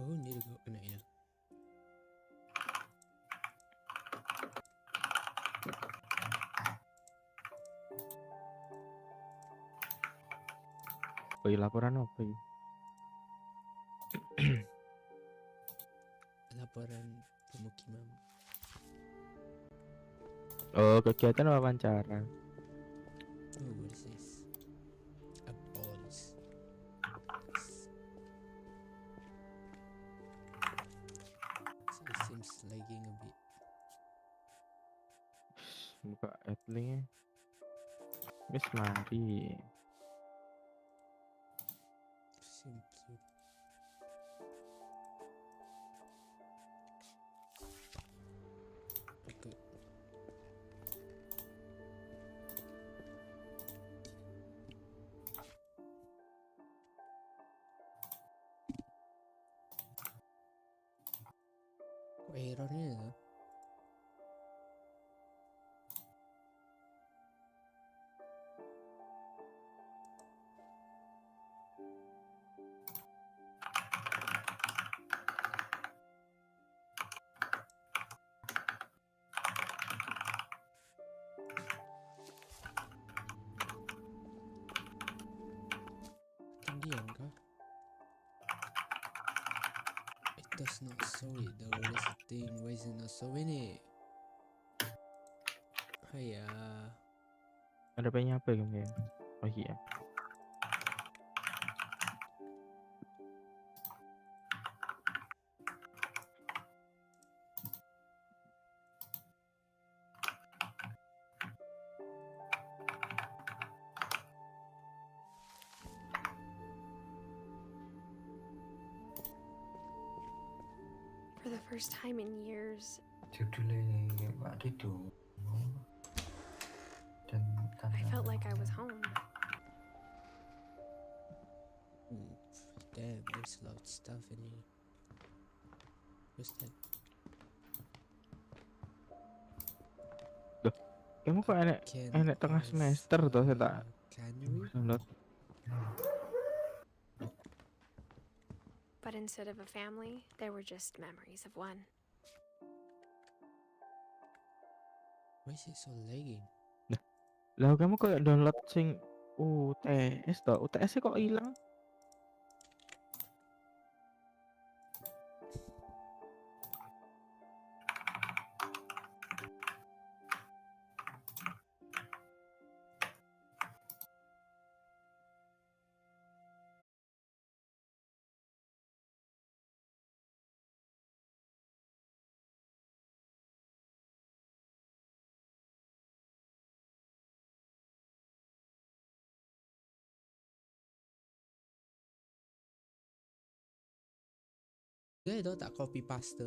Oh, ini juga kena ya. Oh, laporan apa ya? Laporan pemukiman. Oh, kegiatan wawancara. Oh, what is this? A balls. So it seems lagging a bit. Buka adlingnya. Wis mari. Seems to. Okay. Kok errornya ya? Ketinggian kah? It does not show it though. That's the thing. Why is it not showing it? Hiya. Ada pengen apa ya? Oh iya. For the first time in years, Judulnya Pak Rido dan I felt like I was home. Ooh, damn, there's a lot of stuff in here. What's that? Loh, kamu kok enek tengah semester toh saya tak Cannery? download. But instead of a family, there were just memories of one. Why is it so lagging? Lah kamu kok download sing UTS toh? UTS kok hilang? Gak itu tak copy paste.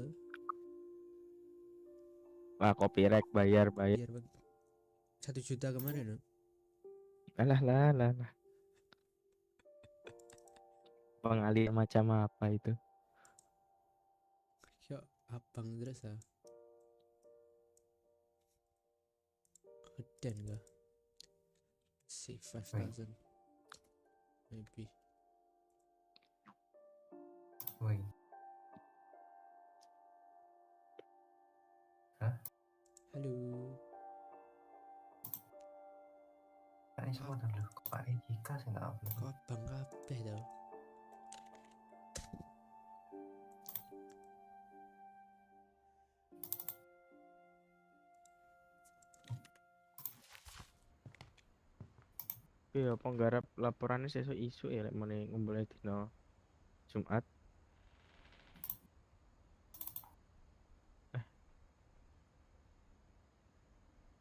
Wah, copyright bayar. Biar 1 juta kemana no? Lah. Pengalih macam apa itu? Ya abang terus ah. Kedan gak? See 5,000 maybe. Woi. Hah? Halo. Ini semua dulu kok kayak jika sih nggak upload. Kok abang kabeh tau? Iya, penggarap laporannya sesuk isu ya, lek meneh ngumpulnya dino Jumat.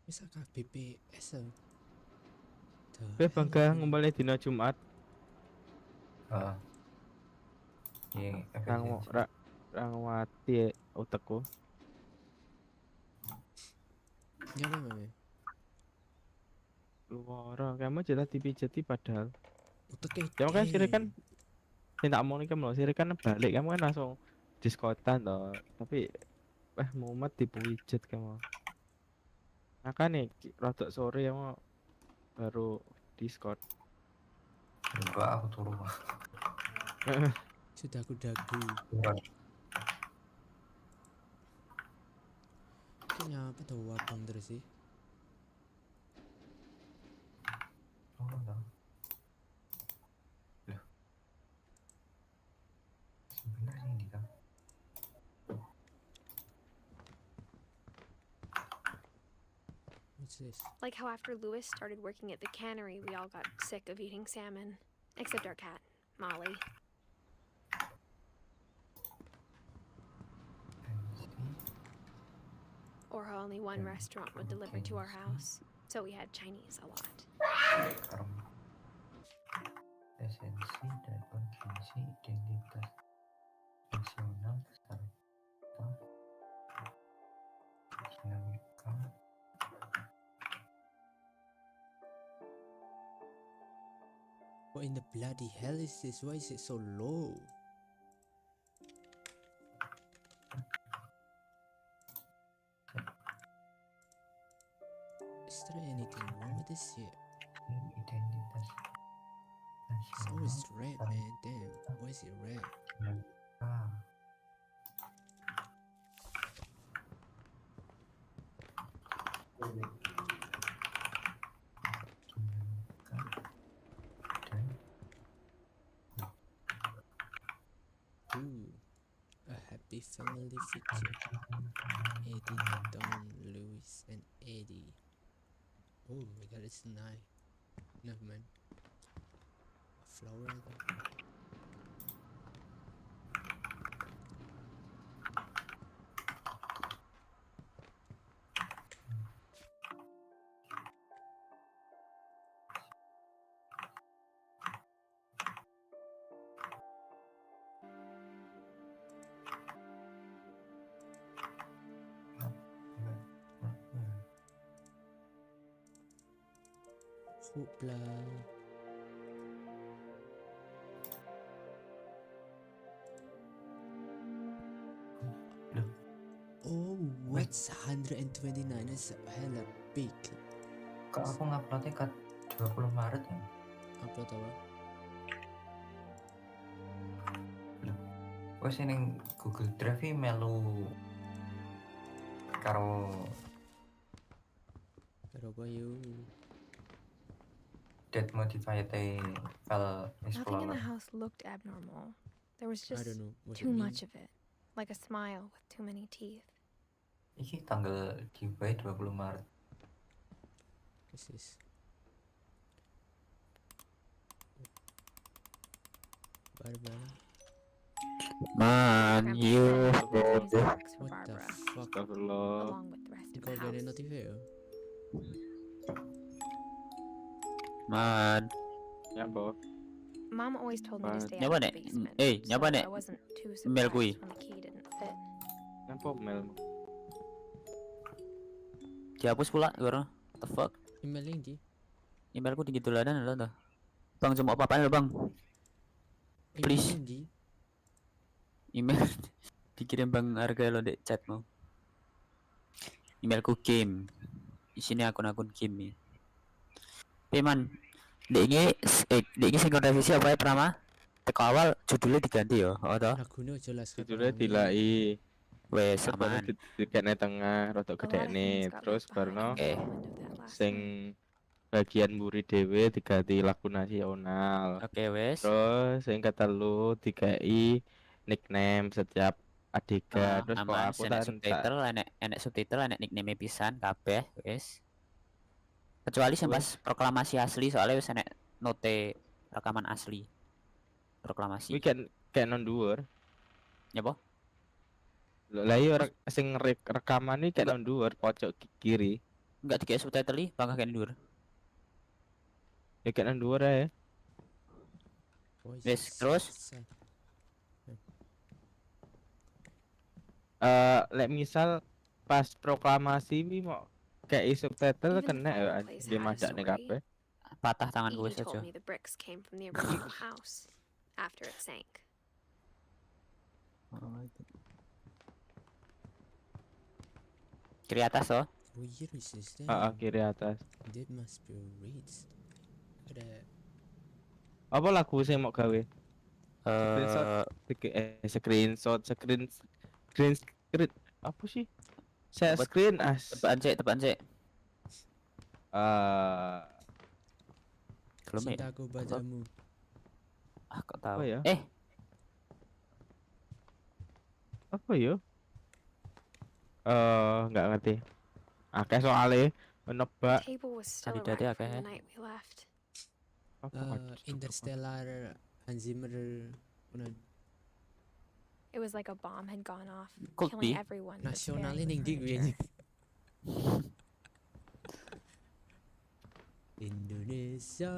Bisa kah BPS ah? Bangga ngumpulnya dino Jumat. Iya, efisiensi. Rangwati utekku. Nyapa mame? Luara, kamu jelas dipijeti padahal. Utek Kamu kan sini kan tak mau nih kamu loh, sini kan balik kamu kan langsung diskotan toh. Tapi mumet dipijet kamu. Nah kan nih, rotok sore kamu baru diskot. Enggak, aku turun. Sudah aku dagu. Kurang. Kenapa tuh wabang terus sih? Oh, no. Loh. Sebenarnya ini kan. What's this? Like how after Lewis started working at the cannery, we all got sick of eating salmon. Except our cat, Molly. Fancy. Or how only one restaurant would deliver to our house. So we had Chinese a lot. Karma. Esensi dan fungsi identitas nasional serta dinamika. What in the bloody hell is this? Why is it so low? Is there anything wrong with this here? Identitas It's nasional always red, man. Damn. Why is it red? dinamika. Ooh. A happy family picture. Edith, Don, Louis, and Eddie. Oh my god, it's nice. Never mind. A flower though. Hoopla. Oh, what's 129? It's hella big. Kok aku nguploadnya ke 20 Maret ya? Upload apa? Wes ning Google Drive iki melu karo Karo apa yuk? that modified file Nothing in explorer. the house looked abnormal. There was I just don't know what too it much means. of it. Like a smile with too many teeth. Iki tanggal giveaway 20 Maret. What's this? Barbara. Man, Grandpa you said he was using bodoh. bricks for What the Barbara, fuck? Astagfirullah. along with the rest of Kau the gak ada house. notifier? Man. Ya, Bob. Mom always told me to stay Nyapa out of nek? the basement, Nyapa so nek? I wasn't too Email kui. surprised when the key didn't fit. Nyapa Mel? Dihapus pula, gimana? What the fuck? Email yang di? Emailku tinggi dolanan lo tuh. Bang, cuma apa-apaan lo bang? Email Please. yang di? Email dikirim bang harga lo dek chat mau. Emailku game. Di sini akun-akun game ya. Peman, dek ini sing revisi apa ya pertama? Teko awal judulnya diganti ya, oh toh? Lagunya jelas Judulnya dilai. Eh, Wes aman. Dikene tengah, rotok A lot gede of nih, things got terus left behind barno from the moment of that last sing night. bagian muri dhewe diganti lagu nasional. Oke wes. Terus sing ketelu dikai nickname setiap adegan. Terus kok Aman. aku Enek tak subtitle, enek subtitle, enek nickname pisan kabeh wes. Kecuali sing pas proklamasi asli soalnya wis enek note rekaman asli. Proklamasi. kuwi kan non dhuwur. Nyapa? Lah iya sing rekaman iki kan non dhuwur pojok kiri. Enggak dikasih subtitle iki, bangga kene dhuwur. Ya kan non dhuwur ae. Wes, terus? Lek misal pas proklamasi wi mau kayak subtitle Even kena ya fireplace di had a maca nih story. kabeh. Patah tangan gue Edie told saja. me the bricks came from the original house after it sank. Kiri atas toh. Where is this thing? Kiri atas. That must be reads. Ada Apa lagu sing mau gawe? Screenshot. Screenshot, screen apa sih? Saya Tebak- screen as. Tepan cek. Belum ya? Cintaku padamu. Ah, kok tahu? ya? Apa ya? Nggak ngerti. Akeh soalnya The menebak table was still Kandidatnya erect from akeh. the night we left. Interstellar Hans Zimmer kunan It was like a bomb had gone off, Could killing be. everyone but nasionalnya sparing ning the ndi kuwi furniture. Indonesia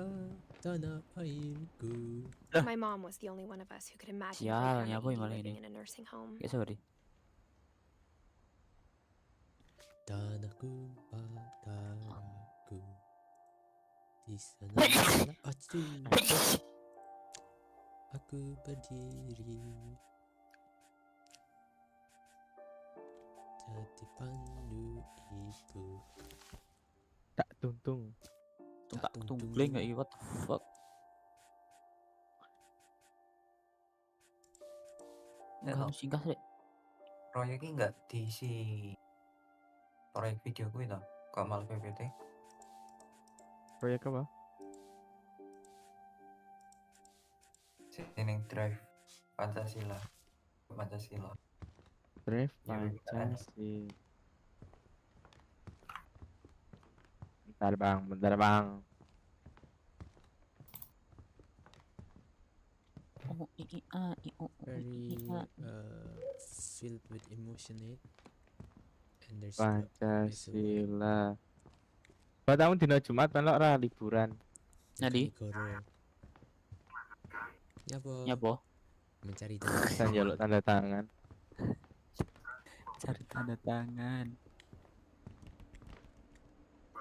tanah airku. My mom was the only one of us who could imagine Sialnya, Grandma boy, Edie malah living ini. in a nursing home. Kayak sorry. Tanahku padaku di sana aku berdiri jadi pandu itu tak tuntung. Tak tumbling kayak what the fuck. Kamu singkat sih. Proyeknya nggak diisi proyek video gue tau, Kamal PPT. Proyek apa? Sini drive Pancasila. Drive Ya, Pancasila. Bentar bang. very filled with emotion and there's the Pancasila. Buat tahun dino Jumat melok ra liburan. Jadi? negara. Ya boh. Mencari Kan jaluk tanda tangan. Cari tanda tangan.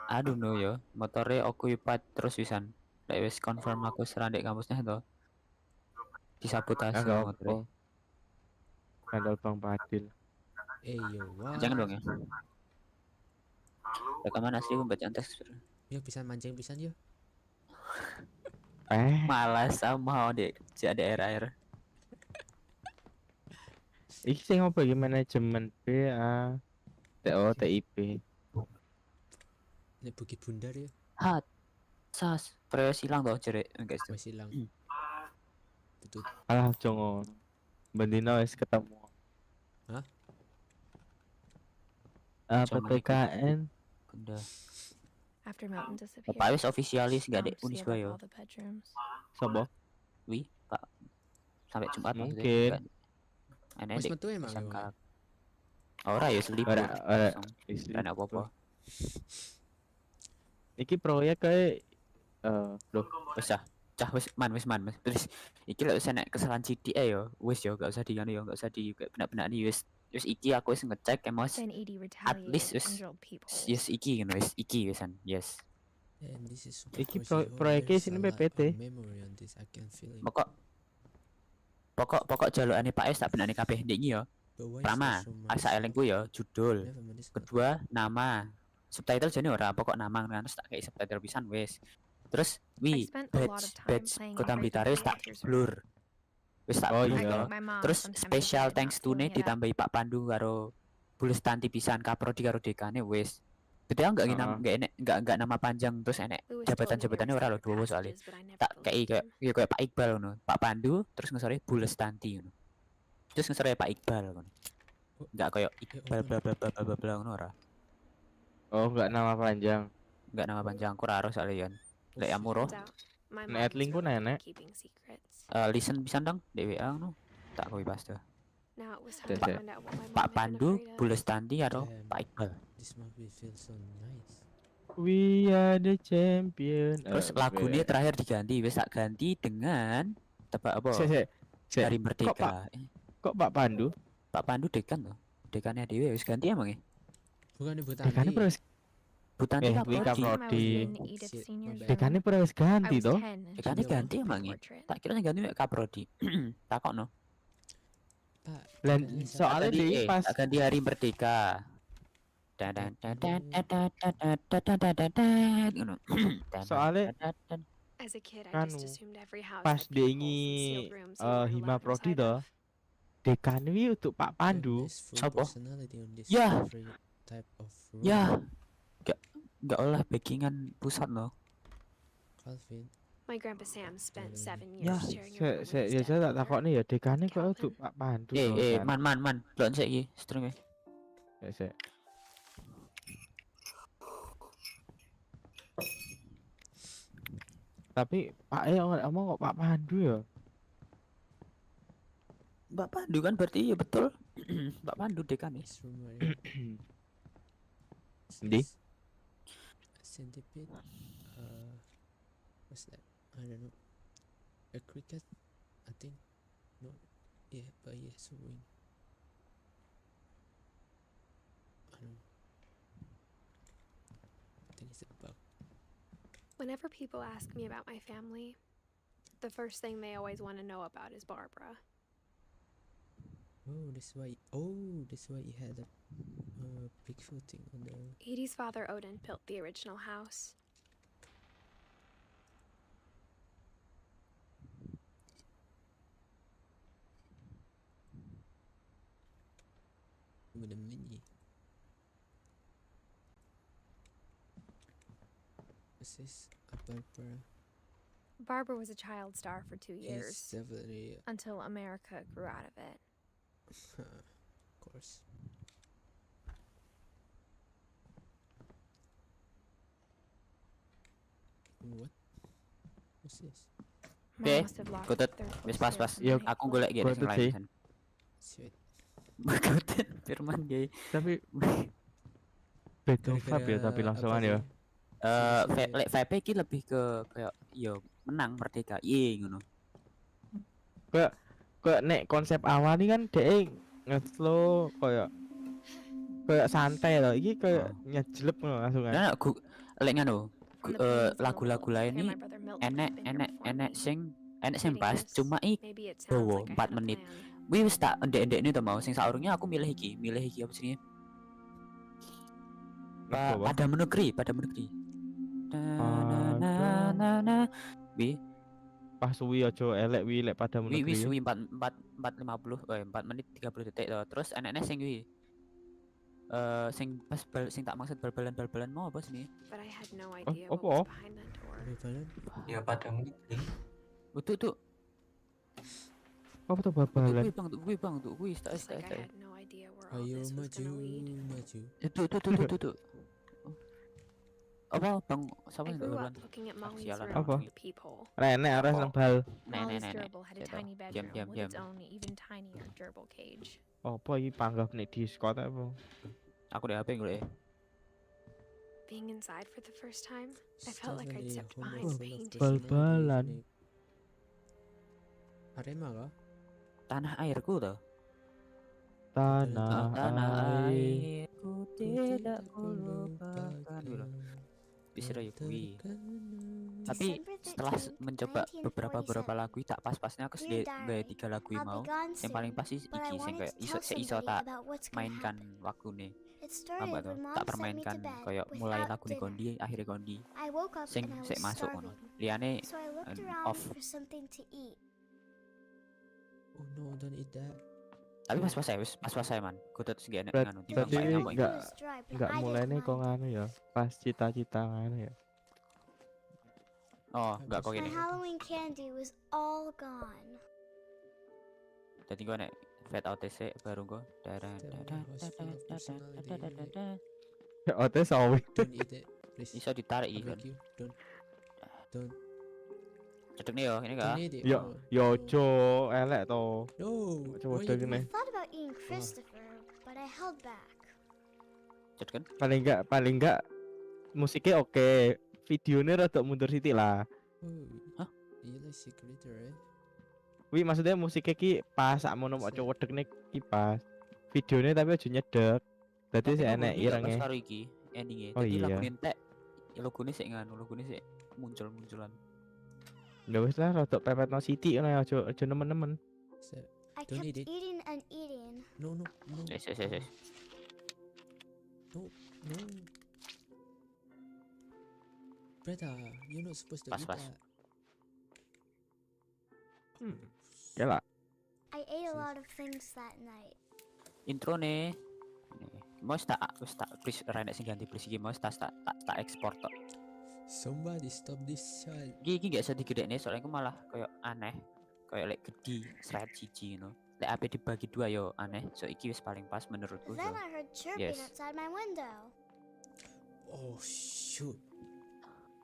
Aduh no yo, motornya occupied terus wisan. Lek wis confirm aku serandek kampusnya to. Disabotase Enggak motornya. apa. Kandal Bang Padil. yo wah Jangan dong ya. Rekaman asli pembacaan teks. ya bisa mancing pisan yo Malas sama dek si ada air. Iki sing apa iki manajemen BA TO TIP. nek Bukit Bundar ya Hat. Sas. Prewes hilang toh jere guys. masih hilang betul Alah jongo. Bendina wis ketemu. Hah? Jongo PTKN. Bunda. After Milton disappeared, Bapak wis ofisialis gak ada Mom Unisba sealed up yo. all the bedrooms. Sobo? Wi, Pak. Sampai Jumat Mungkin. Enak Mas dek. metu emang yo Sangka. Ora ya selip. Ora. Enak apa-apa. Iki proyek kayak loh, Wis cah wis man. Terus iki lek wis enek kesalahan sithik yo, wis yo gak usah dianu yo, gak usah di benak-benak ni wis iki aku wis ngecek emos. Then Edie least retaliated was- and drilled people. Yes iki ngono wis iki wisan. Yes. and this is Iki because you proyeknya hold sini there's a lot PPT. of memory on this I can feel it Pokok jalukane Pak wis tak benane kabeh ndek iki yo. but why is Pertama, there so much asa elingku yo judul. never mind this Kedua, nama. Subtitle jane ora, pokok nama kan terus tak kayak subtitle pisan wis. Terus I spent a lot of time badge playing Kota and Blitar breaking wis tak characters blur. Wis tak Oh, blur I iya. yo. think my mom Terus sometimes special regretted thanks not to pulling ne it up. ditambahi Pak Pandu karo Bulus Tanti pisan Kaprodi karo dekane wis. Jadi aku enggak Heeh. enggak nama panjang terus enek Louis told me their jabatan-jabatannya ora lho exact dua soalnya. passages, but I never Tak kayak believed him. kayak Pak Iqbal ngono. Pak Pandu terus ngesore Bulus Tanti ngono. Terus ngesore Pak Iqbal ngono. Enggak kayak Iqbal bla bla bla bla bla ngono ora. Oh enggak nama panjang. Enggak nama panjang aku ora ero soalnya yan. Lek Amuro Turns out, my Net mom was link ku really good nenek. at keeping secrets. listen pisan dong DWA ngono. Tak kopi pas tuh. Now it was That's time to it. find out what my mom Pak had been Pandu, afraid of. Bulus Tanti atau Damn. Pak Iqbal. this movie feels so nice We are the champion. Terus lagunya terakhir diganti, wis tak ganti dengan tebak apa? Sik. Hari Kok Merdeka. Kok Pak Pandu? Pak Pandu dekan tuh. Dekannya Dewi wis ganti emang ya? bukan ibu Dekane tani pernah Butanti Eh, Kak Wika Prodi. Pro- Time I was Prodi. in Edith Shit, Senior's my bad. dekane room, pernah wis I ganti was toh. 10 and Dekane she ganti built a emang ya? portrait. Tak kira ganti mek Kak Prodi. Takokno. Pak Lan dekane soalnya Ganti, di pas tak ganti Hari Merdeka. Dan ngono. Soalnya- As a kid, I Kanu, just assumed every house pas had dia peepholes and ini sealed rooms you weren't Hima allowed Prodi inside toh, of. dekan ini untuk Pak Pandu. There's full Sopo? personality on this Ya. every type of room. Ya, nggak olah backingan pusat no. Calvin. My grandpa Sam spent Yeah. 7 years sharing a room with Saya his ya saya tak stepbrother. takut nih ya dekannya kok Calvin. untuk Pak Pandu Eh, toh kan. man, belum sih iki streng. Saya. Tapi Pak ngomong kok Pak Pandu ya. Mbak Pandu kan berarti iya betul. Mbak Pandu dekan nih. This room right here. Di? Says a centipede. What's that? I don't know. A cricket, I think. No. Yeah, but he has a wing. I don't know. I think it's a bug. Whenever people ask me about my family, the first thing they always want to know about is Barbara. Oh, that's why. Oh, that's why he had a Bigfoot thing on the. Edie's father Odin built the original house. With a mini. This is a Barbara. Barbara was a child star for 2 He's years definitely, until America grew out of it. of course. What? What's this? Mom Okay, must have locked Kutut. their Wis clothes pas. there Yo, tonight. Aku golek gini Gua sing tuh lain sih. kan. Sweet. Bagoten Firman gay. Tapi betul vibe ya tapi langsungan ya. Lek VP iki lebih ke kayak yo menang merdeka. Iya ngono. Kayak nek konsep awal nih kan dek nge-slow kayak santai loh. Iki kayak nyejelep ngono langsungan. Nah, lek ngono. On the plains of the Lagu-lagu world, lain where nih my brother Milton had been enek performing. sing Reading pas this, cuma maybe it sounds dawa like I 4 had a menit. plan. Wis tak endek-endek nih mau sing saurungnya aku milih iki apa sih? Apa, Bang? Pada menegeri. Na. Wi Pas suwi aja elek wi lek pada wi menegeri. suwi 4 menit 30 detik toh. Terus enek sing wi sing pas sing tak maksud bal-balan mau apa sih? But I had no idea apa? what was behind that door. Bal-balan? Ya pada menegeri. Tuh. Apa tuh babalan? Gue bang tuh. Gue tak. Just like I had no idea where all Ayo this was maju, gonna lead. maju. Itu. Apa bang? Siapa I yang grew bal-balan? up looking at Molly's sialan room apa? through the peephole. Nenek arah Apa? nang bal. Molly's Nenek. gerbil had a Gitu. tiny bedroom Diam. with its own even tinier gerbil cage. Apa iki panggap nek Discord apa? Aku di HP gue. Being inside for the first time, I It's felt like I'd definitely stepped a behind home a full of painting. Bal-balan. personalities, Nick. Arema kah? Tanah airku tuh. Tanah air. airku tidak kulupakan. Bisa ya kuwi. Tapi setelah mencoba beberapa lagu tak pas-pasnya aku sedih gaya 3 lagu yang mau. Yang paling pas sih iki sing kayak iso tak mainkan waktu nih. Apa tuh? Tak permainkan kayak mulai lagu nih kondi, akhirnya kondi. Sing sik masuk ngono. Liane off. Oh no, don't eat that. Tapi pas saya man. Kutut segi enek Berarti nganu timbang berarti pakai ngamuk iki. enggak mulainya kok nganu ya. Pas cita-cita nganu ya. Oh, enggak kok My gini. Halloween candy was all gone. Jadi gue nek fade out sih baru gue Ya ote sawi. Don't eat it, please. iso ditarik I iki kan. beg you, don't Cedek nih yo, ini don't enggak. eat it. Yo oh. yo ojo elek to. No. Coba why you dong do ini. it? Thought about eating Christopher, but I held back. Cedek kan. Paling enggak musiknya oke. Videonya rada mundur sithik lah. Oh. Hah? You like secret, right? Wi maksudnya musiknya ki pas sakmono mau coba wedekne ki pas. Videonya tapi aja nyedek. Dadi sih enek irenge. Karo iki endinge. Oh, Dadi iya. lagu entek. Ya logone sik nganu, logone sik munculan. Ya wis lah rada pepetno sithik ngono aja nemen-nemen. So, I Don't kept eat it. eating and eating. no. Yes. No. Brother, you're not supposed to Pas. eat that. Ya lah. I ate a lot of things that night. Intro nih. Mau tak please renek sing ganti please iki mau tak ekspor tok. Somebody stop this child. Iki gak usah digedekne soalnya aku malah kayak aneh. Kayak lek gede slide siji no. Lek ape dibagi dua yo aneh. So iki wis paling pas menurutku. Then So. I heard chirping Yes. outside my window. Oh shoot.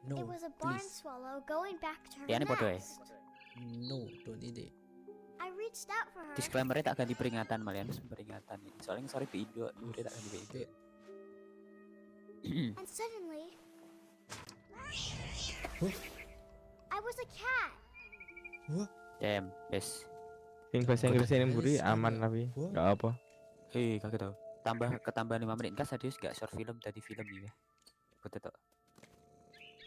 No, It was a barn please. swallow going back to her Ya, ini bodoh ya? nest. No, don't eat it. I reached out for her. Disclaimer-nya tak ganti peringatan malah harus peringatan ini. Soalnya sorry di Indo, udah tak ganti di Indo. And suddenly, Huh? I was a cat. What? Damn, yes. Sing bahasa Inggris ini mburi Yes, aman ada. tapi Wah. enggak apa. Kaget tau. Ketambah 5 menit kan serius gak short film tadi film nih ya. Betul tak?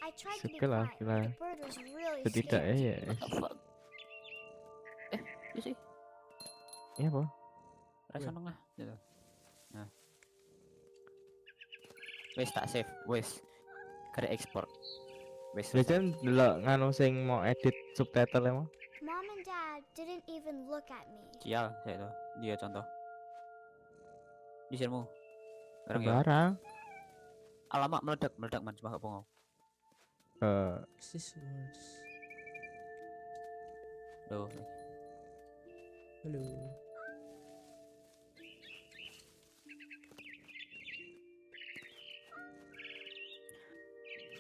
I tried to be Sekelah, quiet, kelah. but the bird was really Setidak scared. ya. What the fuck? Iya sih. Ya apa? Rasa nong lah. Gitu. Nah. Wes tak save, wes. Kada ekspor. Wes. Biasanya delok nganu sing mau edit subtitle emang. Mom and Dad didn't even look at me. Sial, saya tuh. Dia contoh. Di sini barang ya. Barang. Alamak meledak man cuma gak bohong. What's this words? Duh. Hello.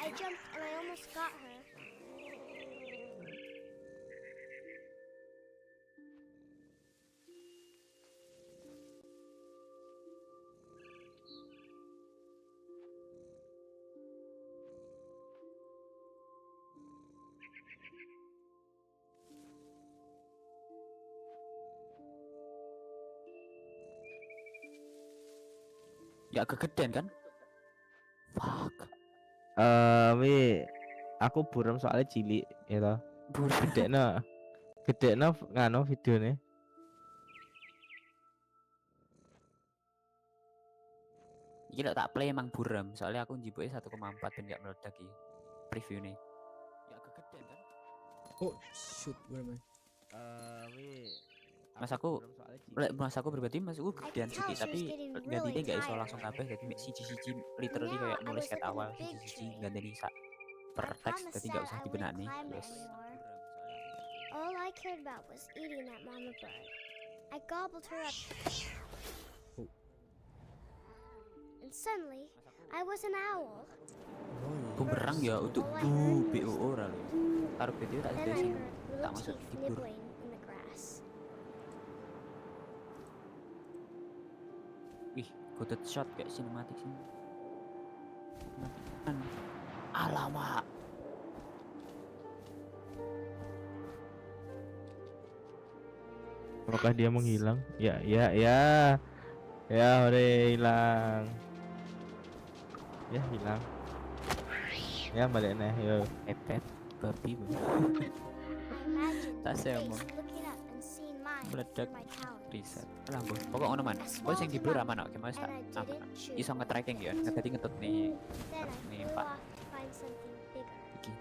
I jumped and I almost got her. Ya kegedean kan? Fuck. Wi aku buram soalnya cilik ya toh. Gedekno nganu videone. Iki lek tak play emang buram, soalnya aku njibuke 1,4 dan gak meledak iki. Preview nih. Ya kegedean kan? Oh shoot, where am I? Wi Mas aku mas aku pribadi mas aku I gedean could tell sithik she was tapi getting gantinya really gak iso tired. langsung kabeh dadi mek siji-siji literally Now kayak I nulis was ket like in a awal big siji-siji tree. ganteni sak per I teks promised dadi gak Dad usah I wouldn't dibenani. climb Yes. anymore. All I cared about was eating that mama bird. I gobbled her up. Oh. And suddenly, I was an owl. Roy. Bumerang ya untuk All I heard BO was ora lho. Taruh video tak Then ada I sing heard tak little masuk teeth tidur. nibbling in the grass. Wih, good shot kayak sinematik sini. Alamak. Apakah dia menghilang? Ya, udah hilang. Ya, hilang. Ya, balik nih, yo. Epet babi. I imagined Tak his saya face omong. looking up and seeing mine Meledak. through my calories. Riset. Lah, Bu. Pokok ngono man. Kowe sing di blur aman kok, mas tak. And I didn't shoot. Iso nge-tracking ya, ngetadi ngetut nih. Then I Nih, flew Pak. off to find something bigger. Iki.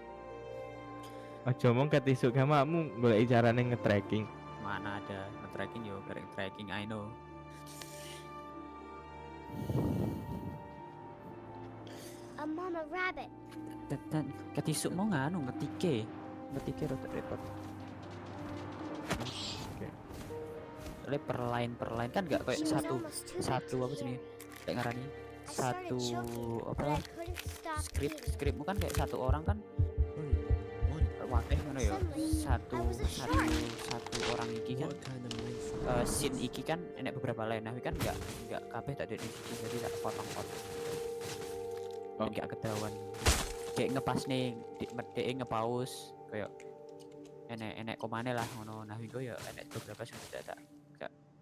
Aja omong ketisuk kamu golek carane nge-tracking. Mana ada nge-tracking yo, bareng tracking I know. A mama rabbit. Dan ketisuk mau nganu ngetike rada repot. Oke. Soalnya per line kan gak kayak She was satu almost too big satu to apa sih hear. kayak ngarani I started satu choking, apa but lah I couldn't stop eating. skripmu kan kayak satu orang kan Roy. wakeh ngono ya Suddenly, satu I was a satu shark. satu orang iki kan What kind of mindset? scene iki kan enek beberapa line tapi kan gak kabeh tak ada di sini jadi tak potong-potong dan gak ketahuan kayak ngepas nih dek ngepaus kayak enek komane lah ngono nah iku ya enek beberapa sing tidak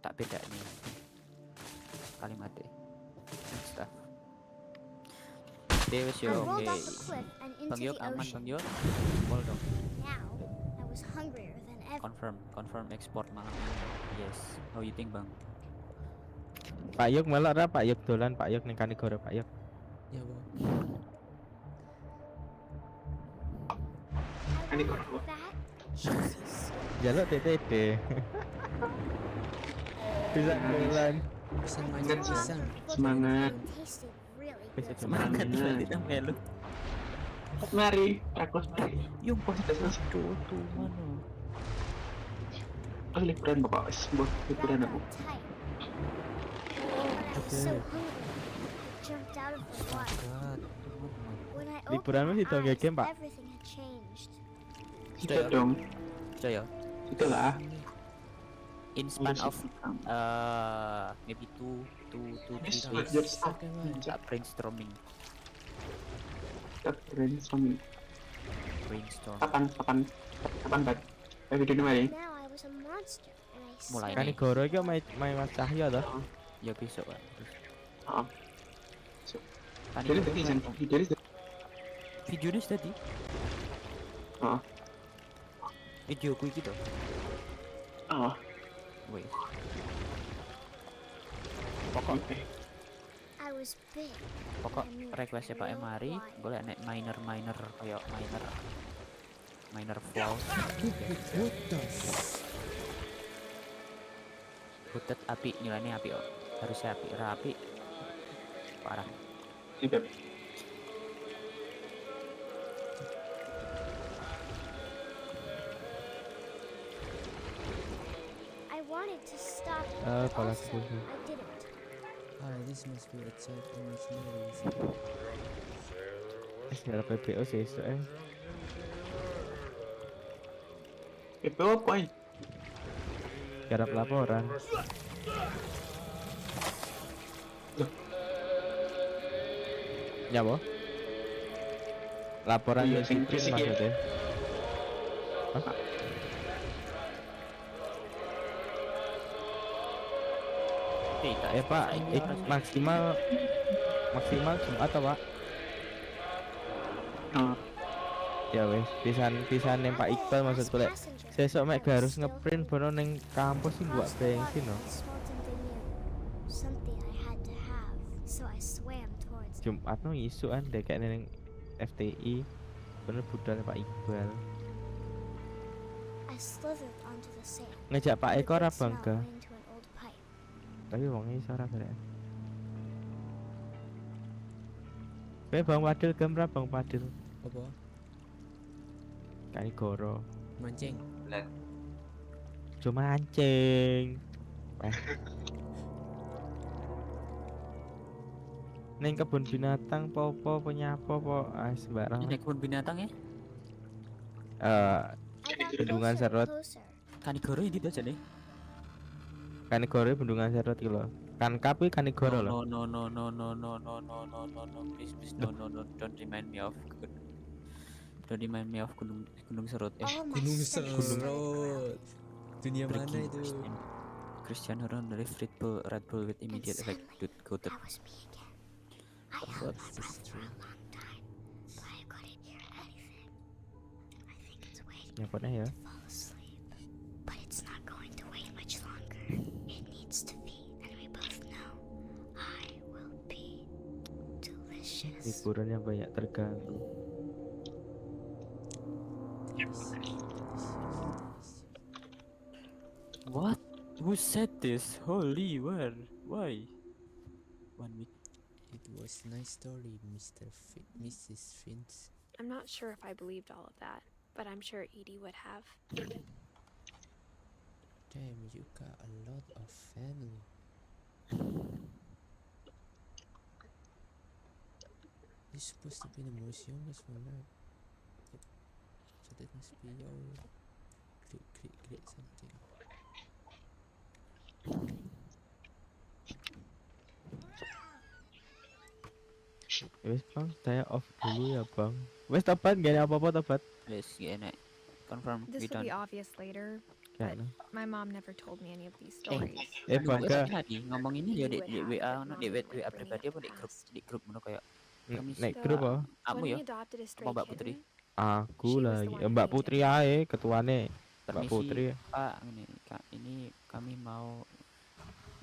tak beda nih kalimatnya stuff Dewas I yo rolled oke off a cliff and Bang into Yok the aman ocean. Bang Yok pol dong Now, I was hungrier than ever. confirm export malam ini yes how you think Bang Pak Yok melok ra Pak Yok dolan Pak Yok ning Kanigoro Pak Yok. Ya bang. I wanted that juicy soup. jaluk TTD. Bisa jalan. Pisang I macam grew up pisang. looking Semangat. and tasted really Bisa good. semangat. Semangat berarti nang melu. Mari, aku mari. Yung pas Sudah selesai. tuh mana? Oh, liburan bapak, sebuah liburan That aku. got tight. When I was so hungry, I jumped out of the water. When I Liburan opened masih my tahu eyes, game, Pak? everything had changed. Sudah dong, Sudah ya. sudah lah. In span Udah of sih. maybe two, Yes, 3 belajar days. start. Tak brainstorming. Kita brainstorming. Brainstorm. Kapan, Pak? Video ini mari. Now I was a monster, and I Mulai smelled nih. Kanigoro iki main Mas Cahyo toh. Ya besok kan. Terus. Oh, Kan jadi itu tadi kan jangan dari. videonya tadi. Oh, Videoku gitu. oh, Wih. Pokok oke. I was big. pokok requestnya Pak Emari boleh nek minor kayak minor flaw. What the Butet api nilainya api oh. Harusnya api rapi. Parah. Ini Beb. I wanted to stop, Ah, but kepala also aku. I didn't. Alright, this must be a child imaginary. Sejarah PBO sih iso Itu apa ini? garap laporan. Ya boh. Laporan Iya, yang sing bikin berisik ya. maksudnya. Pak, maksimal Jumat atau Pak? Oh, Ya wes, pisan yang Pak Iqbal maksud gue. Sesok mek gak harus ngeprint bono neng kampus sih gua bensin no. Something I had to have, so I swam towards it. Jumat no isu kan dek neng FTI. Bener budal Pak Iqbal. I slithered onto the sand. Ngejak Pak The Eko ora good smell bangga. went into an old pipe. Tapi wongnya iso ora bareng. Bang Padil gambar Bang Padil. Apa? Kanigoro. Mancing. Cuma mancing. Neng kebun binatang po penyapo po sembarang. Ini kebun binatang ya? I got Bendungan closer and Serot. closer. Kanigoro ini aja nih. Kanigoro bendungan Serot iki lho. Kan kapi Kanigoro lho. No, please don't remind me of Gunung Serut. All my Gunung senses started Serot. Dunia mana Breaking itu? Cristiano Ronaldo Red Bull with immediate effect. Dude, goated. That was me again. I held What my is breath this for a true? long time, but I couldn't hear anything. I think it's waiting Nyapone ya. to fall asleep, but it's not going to wait much longer. It needs to be, and we both know I will be delicious. Liburan yang banyak terganggu. What? Who said this? Holy word. Why? 1 week. It was nice story, Mrs. Finch. I'm not sure if I believed all of that, but I'm sure Edie would have. Damn, you got a lot of family. You're supposed to be the most youngest one, right? Yep. So that must be your great something. Wes Bang, saya off dulu ya Bang. Wes tobat gak ada apa-apa tobat. Yes, enak. Confirm This we will done. be obvious later, but Kayaknya. my mom never told me any of these stories. Bangga. Tadi ngomong ini ya di WA, Mom di would WA bring pribadi it apa past. di grup ngono kayak kami Naik So, grup apa? kamu when ya. we adopted a stray Mbak Putri. kitten, Aku She was lagi. the one who Mbak named Putri it. ae ketuane. Mbak Permisi, Putri. Pak, ini kami mau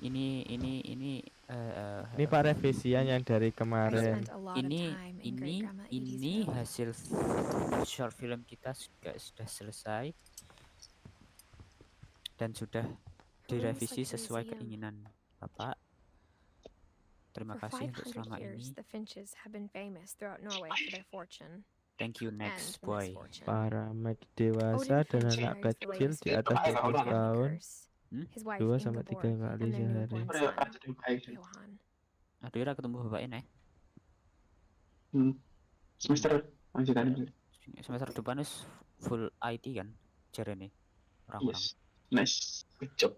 ini Ini Pak revisian yang dari I kemarin. spent a lot of time in great grandma Edie's ini village. hasil short film kita sudah selesai. dan sudah It looks direvisi like a sesuai museum. keinginan Bapak. Terima For kasih untuk 500 selama years, ini. the Finches have been famous throughout Norway for their fortune Thank you and next the boy. misfortune. Para mek dewasa Odin dan Finch anak marries the kecil latest di victim atas of the 12 family tahun curse, Hmm? his wife 2 sampai 3 Ingeborg, kali and their sehari. newborn Udah son, kerja di baik. Johan. Aduh, ora ketemu bapak ini. Semester masih kan. Semester depan is full IT kan? Jarene orang-orang. Yes. Nice. Good job.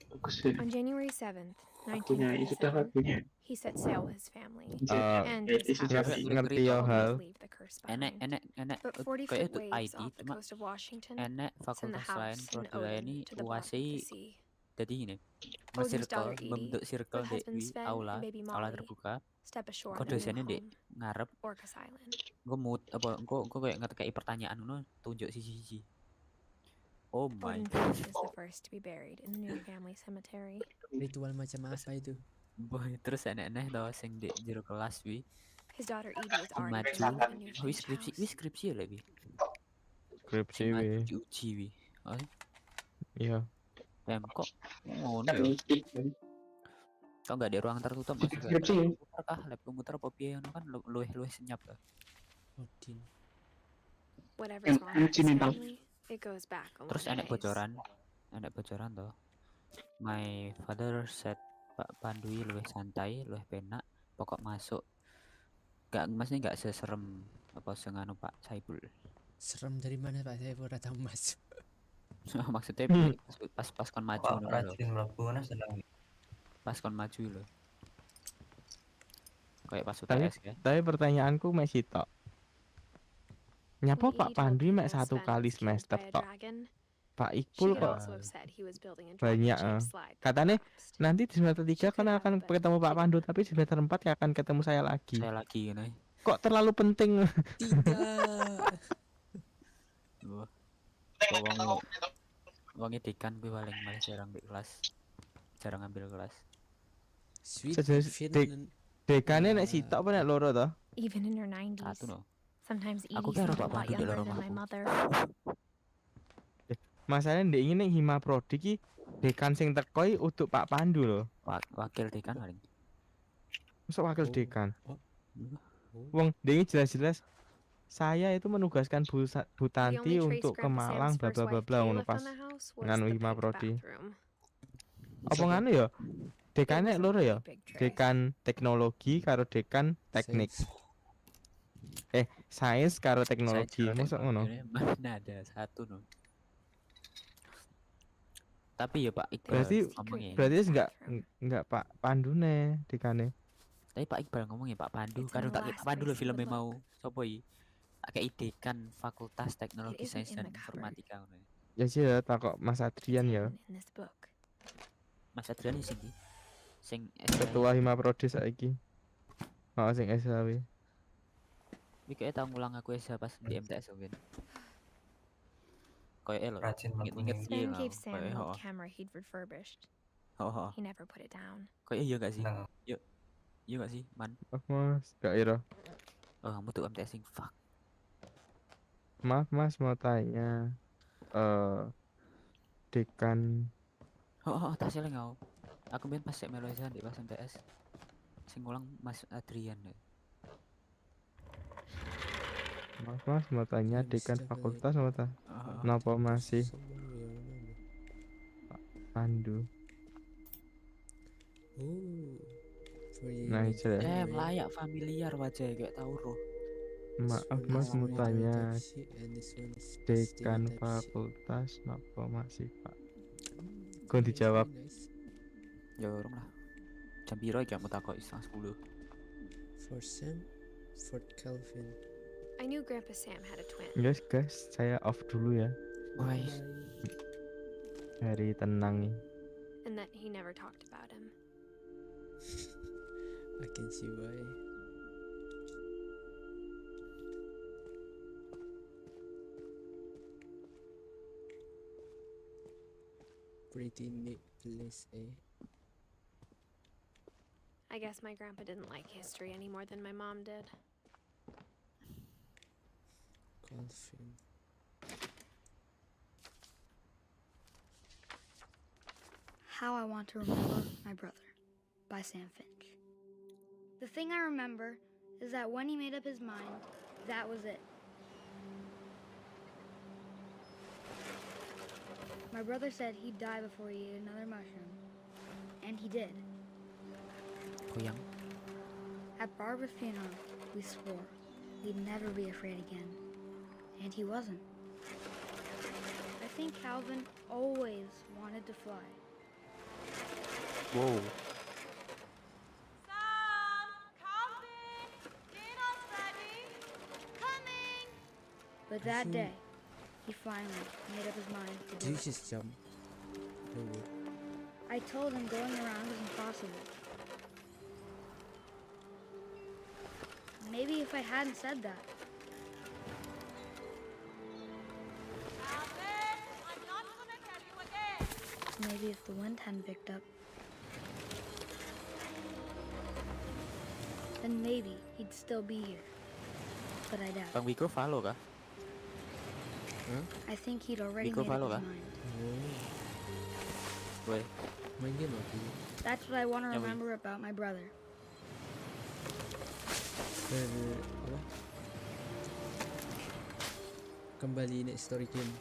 Bagus sih. On January 7th, Akunya itu dah 1937, akunya. he set sail with his family and It his is house, just- Ngerti ya hoping hal. to leave the curse Enek behind. But 40 kayak foot itu waves IT off the cuma coast of Washington enek send the fakultas lain house and Prodaya Odin ini to the bottom of the luasnya sea. jadi gini. Odin's daughter Circle, Edith, membentuk circle with di husband Sven aula, and baby aula Molly, terbuka. step ashore Kok on their new dosennya di home, ngarep, Orcas Island. gue mood apa, gue kayak ngetekei pertanyaan ngono, tunjuk siji-siji. Oh my Odin god. Finch is the first to be buried in the new family cemetery. Ritual macam apa itu? Boy, terus enek-enek tau sing di jero kelas wi His daughter Edie is already maju. buried in the new Wi Finch skripsi house. ya wi. Skripsi Sing maju we. diuji wi. Oh, Iya. kok ngono ya? Kok nggak di ruang tertutup maksudnya? Skripsi. Komputer kah? Lab komputer apa piye ngono kan luwih senyap lah. Odin. Whatever's wrong with energy his mental. family, it goes back a long Terus enek ways. bocoran toh. My father said Pak Pandui luwih santai, luwih penak, pokok masuk. Maksudnya nggak seserem apa senganu Pak Saibul. Serem dari mana Pak? Saya pura tahu mas. Maksudnya pas kon maju Pak ngono lho. rajin mlebu ngono seneng. Pas kon maju lho. Kayak pas Tapi UTS ya. tapi pertanyaanku masih tok. Nyapa When Pak Edie told Pandui mek people 1 Sven kali was killed semester by a tok. dragon, Pak she Ikpul could kok also have said he was building a banyak, dragon-shaped slide that katanya collapsed. nanti di semester 3 She kan could akan have, but ketemu Pak she Pandu, didn't. tapi di semester 4 ya akan ketemu saya lagi. Saya lagi ngono. Kok terlalu penting? Tidak. Wong dekan kuwi paling malah jarang di kelas. Jarang ambil kelas. Sweet Sejenis Finland. Dekane nek sitok apa nek loro to? Even in her 90s, Satu no. sometimes Aku Edie kira seemed a Pak lot Pandu di younger lorong than my aku. mother. Masalahnya ndek iki nek Hima Prodi ki dekan sing teko iki untuk Pak Pandu lho. Wakil dekan paling. Masuk wakil Oh. dekan. Oh. Wong ndek iki jelas-jelas saya itu menugaskan Bu The Tanti only trace untuk ke Grandpa Malang Sam's bla first bla bla wife bla Kay ngono left pas on the house was nganu the Hima pink Prodi. bathroom. Apa nganu ya? It Dekane was a loro really ya? big tray. Dekan teknologi karo dekan teknik. Sains karo teknologi. Mosok ngono? Mana ada satu no. Tapi ya Pak Iqbal Berarti- ngomongnya. Berarti enggak Pak Pandune dekane. Tapi Pak Iqbal ngomongnya Pak Pandu It's in karo the tak last Pandu lho place in the filmnya book. mau sopo iki? Kayak idekan Fakultas Teknologi It isn't Sains in dan the cupboard. Informatika ngono. Ya sih ya takok Mas Adrian It's ya. hidden in this book. Mas Adrian sing iki. Sing Ketua Hima Prodi saiki. Oh sing SHW. Iki kayak tau ngulang aku SH pas di MTS mungkin. Kayak lho. Rajin mlebu Inget-inget ning iya Sven lah. gave Sam an Kayak old camera he'd refurbished. oh. He never put it down. Kayak iya gak sih? seneng. Iya gak sih, Man? Oh Mas, gak ira. Oh, kamu tuh MTS sing fuck. Maaf Mas mau tanya. Dekan Tak salah ngau. Aku ben pas sek melu SH di pas MTS. Sing ngulang Mas Adrian. Maaf Mas mau tanya dekan fakultas mau tanya. Oh. Kenapa masih Pandu? Oh. Nah, itu ya. Layak familiar wajah kayak tau roh. Maaf Mas mau tanya dekan fakultas kenapa masih Pak? Kau dijawab. Ya urung lah. Jam piro iki kamu takok 9:30. For Sam, for Calvin. I knew Grandpa Sam had a twin. Guys, saya off dulu ya. Woi. Hari tenang nih. And that he never talked about him. I can see why. Pretty neat place, eh? I guess my grandpa didn't like history any more than my mom did. Calvin. How I Want to Remember My Brother by Sam Finch. The thing I remember is that when he made up his mind, that was it. My brother said he'd die before he ate another mushroom, and he did. Goyang. At Barbara's funeral, we swore we'd never be afraid again, and he wasn't. I think Calvin always wanted to fly. Wow. But that day, he finally made up his mind to do Did you it. just jump? No way. I told him going around was impossible. Maybe if I hadn't said that, maybe if the wind hadn't picked up, then maybe he'd still be here. But I doubt. Bang Wiko follow kah? I think he'd already Nico made up follow his kah? mind. Oh, Weh. main game aku. That's what I want to Yeah, we- remember about my brother. Apa? Kembali naik story game.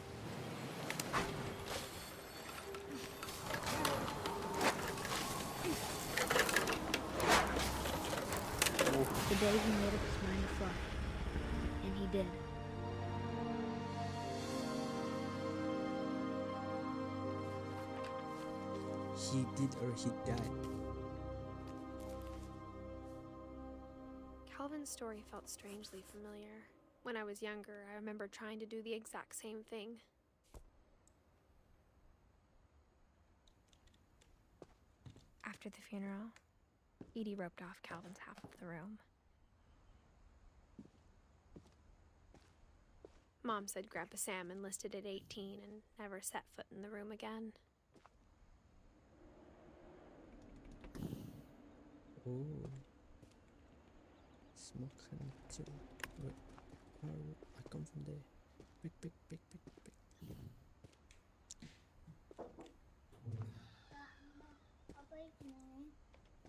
The day he made up his mind to fly. And he did. He did or he died. Calvin's story felt strangely familiar. When I was younger, I remember trying to do the exact same thing. After the funeral, Edie roped off Calvin's half of the room. Mom said Grandpa Sam enlisted at 18 and never set foot in the room again. Oh. Smoke and chill. Wait, I come from there. Pick.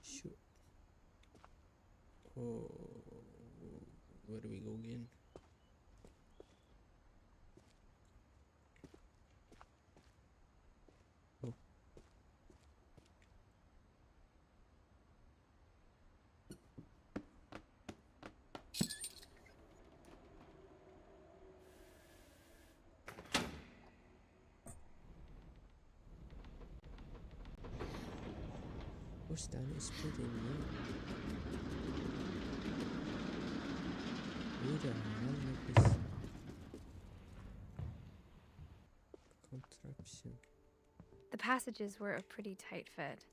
Shoot. Oh, where do we go again? Oh. What's that? It's pretty new. Who the hell is this contraption? The passages were a pretty tight fit.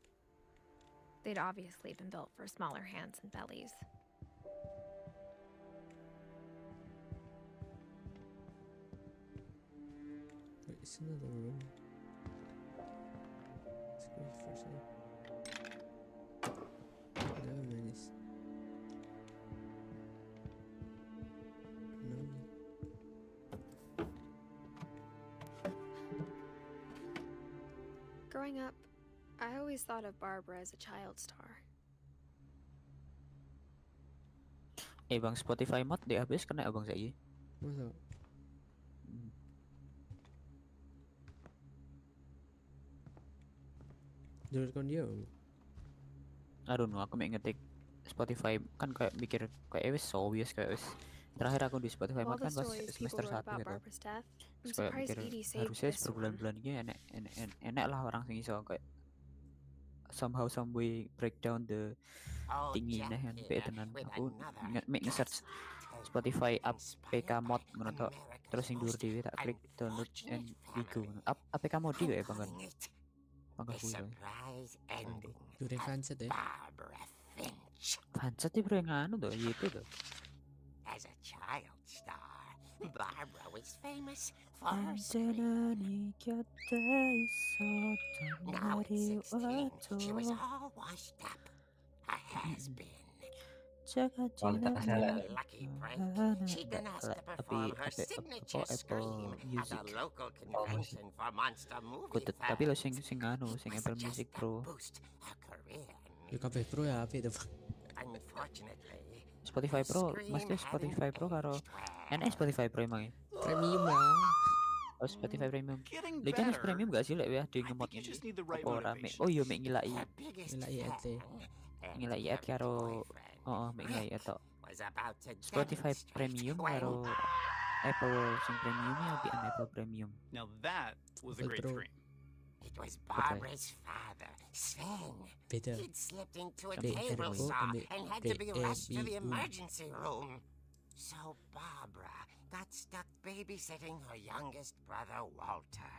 They'd obviously been built for smaller hands and bellies. Wait, it's another room. Let's go first. There man is. No. Growing up, I always thought of Barbara as a child star. Bang Spotify mod di habis kena abang saya. Masa? Dengarkan dia. I don't know, aku mau ngetik Spotify kan kayak mikir kayak wis so obvious kayak wis. Terakhir aku di Spotify Of all mod the kan pas stories people semester wrote 1 about gitu. Barbara's death, I'm Terus kayak surprised mikir Edie saved harusnya this one. berbulan-bulan ini enak lah orang sing iso kayak somehow some way break down the tinggi nah yang pe tenan aku nge-search Spotify APK mod ngono tok terus sing dhuwur dhewe tak klik download and we go. APK mod ya bang kan. Bangga kuwi. During fansat eh. Barbara Finch. Fansat di bro yang anu tuh, YP tuh. As a child star, Barbara was famous for her scream. Now at 16, she was all washed up. A has-been. kualitasnya lah. Lucky break. She'd been asked to Tapi perform her Apple signature scream at Music. a local convention for monster movie Kudu, tapi lo fans. sing anu, sing It was Apple just Music to Pro. boost her career. Ya kabeh pro ya apik to. Unfortunately, Spotify the Pro, scream mesti Spotify hadn't Pro karo aged well. enak Spotify Pro emang ya. Premium lah. Oh, Spotify Premium. Getting Lek kan wis better. premium gak sih lek ya di I ngemot think you ini. just need the right Apa ora mek? motivation. Oh iya mek ngilai. Her biggest Ngilai fan ate. and Ngilai her ad karo boyfriend, mek ngilai Rick, tok. was about to Spotify demonstrate Premium when karo Apple sing premium ya bi Apple Premium. Now that was a Apple great Pro. scream. it was Barbara's father, Sven. Beda. He'd slipped into a Ambil table Apple, saw ambil and had to be rushed to the PABU. emergency room. So Barbara got stuck babysitting her youngest brother, Walter.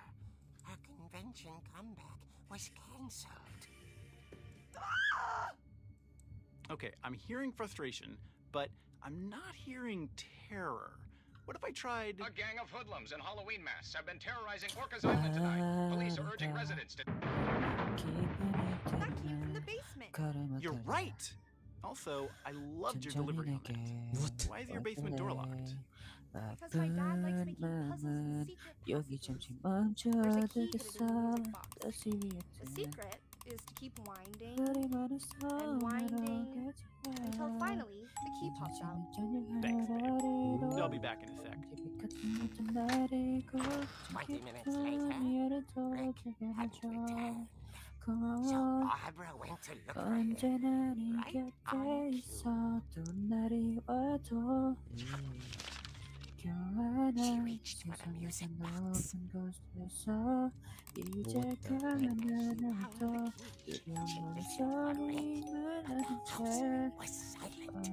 Her convention comeback was cancelled. Okay, I'm hearing frustration, but I'm not hearing terror. What if I tried... A gang of hoodlums in Halloween masks have been terrorizing Orcas Island tonight. Police are urging residents to... That came from the basement. You're right! Also, I loved your delivery on that. What? Why is your basement door locked? Because my dad likes making puzzles and secret passages. There's a key hidden in the music box. The secret is to keep winding and winding until finally the key pops out. Thanks, babe. I'll be back in a sec. 20 minutes later, Rick hadn't returned. So Barbara went to look for him right on cue. She reached for the music box. The house was silent.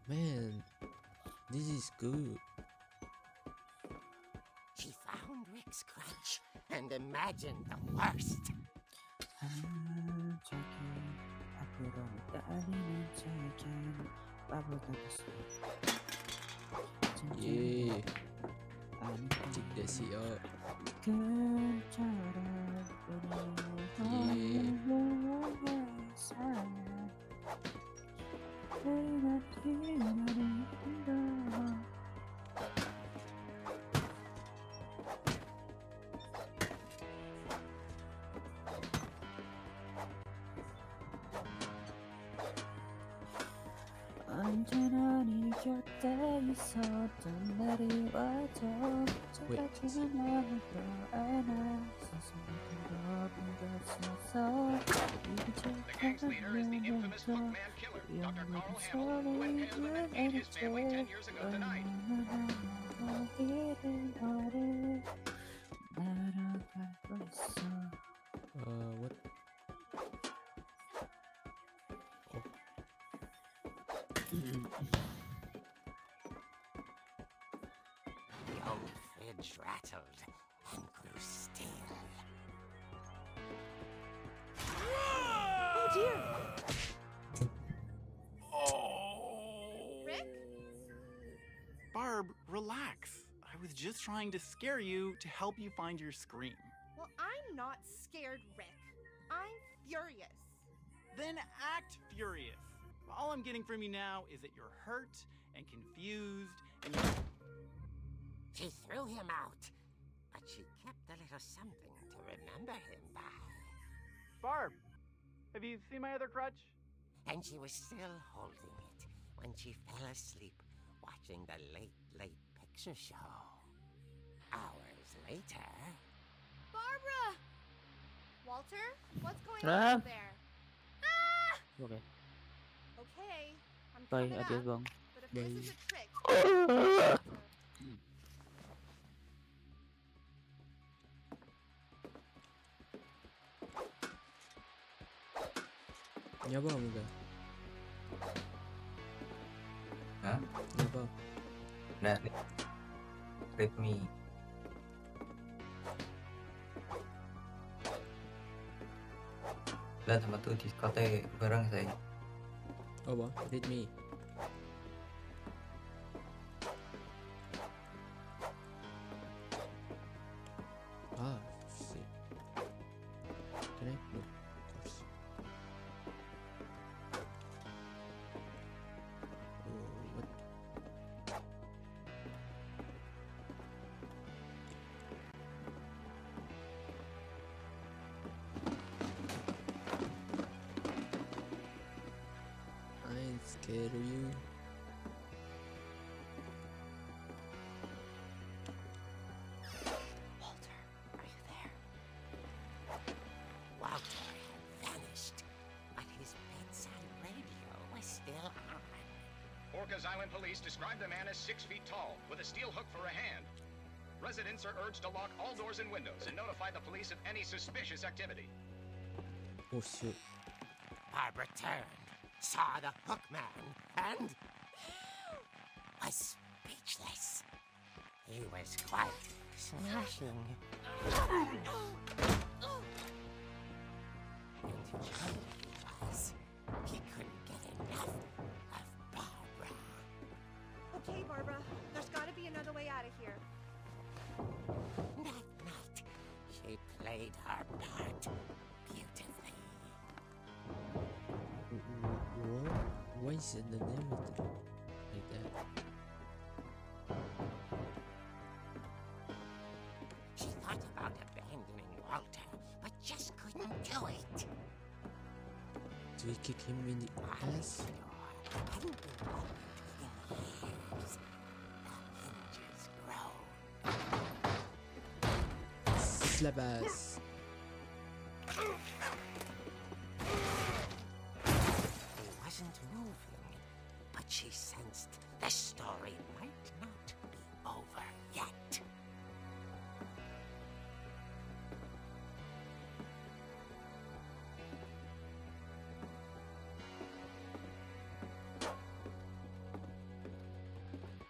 Man, this is good. She found Rick's crutch and imagined the worst. Yeah. Check the seat out. The gang's leader is the infamous Hookman killer, Dr. Carl Hamill, who impaled and ate his family 10 years ago tonight. What? The old fridge rattled and grew still. Oh dear! Rick? Barb, relax. I was just trying to scare you to help you find your scream. Well, I'm not scared, Rick. I'm furious. Then act furious. All I'm getting from you now is that you're hurt and confused and you're... She threw him out, but she kept a little something to remember him by. Barb, have you seen my other crutch? And she was still holding it when she fell asleep watching the late picture show. Hours later... Barbara! Walter, what's going Ah. on there? Ah! Okay. Okay, I'm Bye, coming adios up. bang. But if this is a trick, Nyapa kamu gak? Hah? Nyapa? Nah, read me. Lah sama tuh diskotek bareng saya. Apa? Read me. Ah, shit. scared of you. Walter, are you there? Walter had vanished, but his bedside radio was still on. Orcas Island Police describe the man as 6 feet tall, with a steel hook for a hand. Residents are urged to lock all doors and windows and notify the police of any suspicious activity. Oh shit. Barbara turned, saw the hook man, and was speechless. He was quite smashing. And who he was, he couldn't get enough of Barbara. Okay, Barbara, there's gotta be another way out of here. That night, she played her part beautifully. What? Why is it the narrative like that? She thought about abandoning Walter, but just couldn't do it. Do we kick him in the ass? Hadn't been opened in years. The hinges grow. Slap ass. He wasn't moving, but she sensed the story might not be over yet.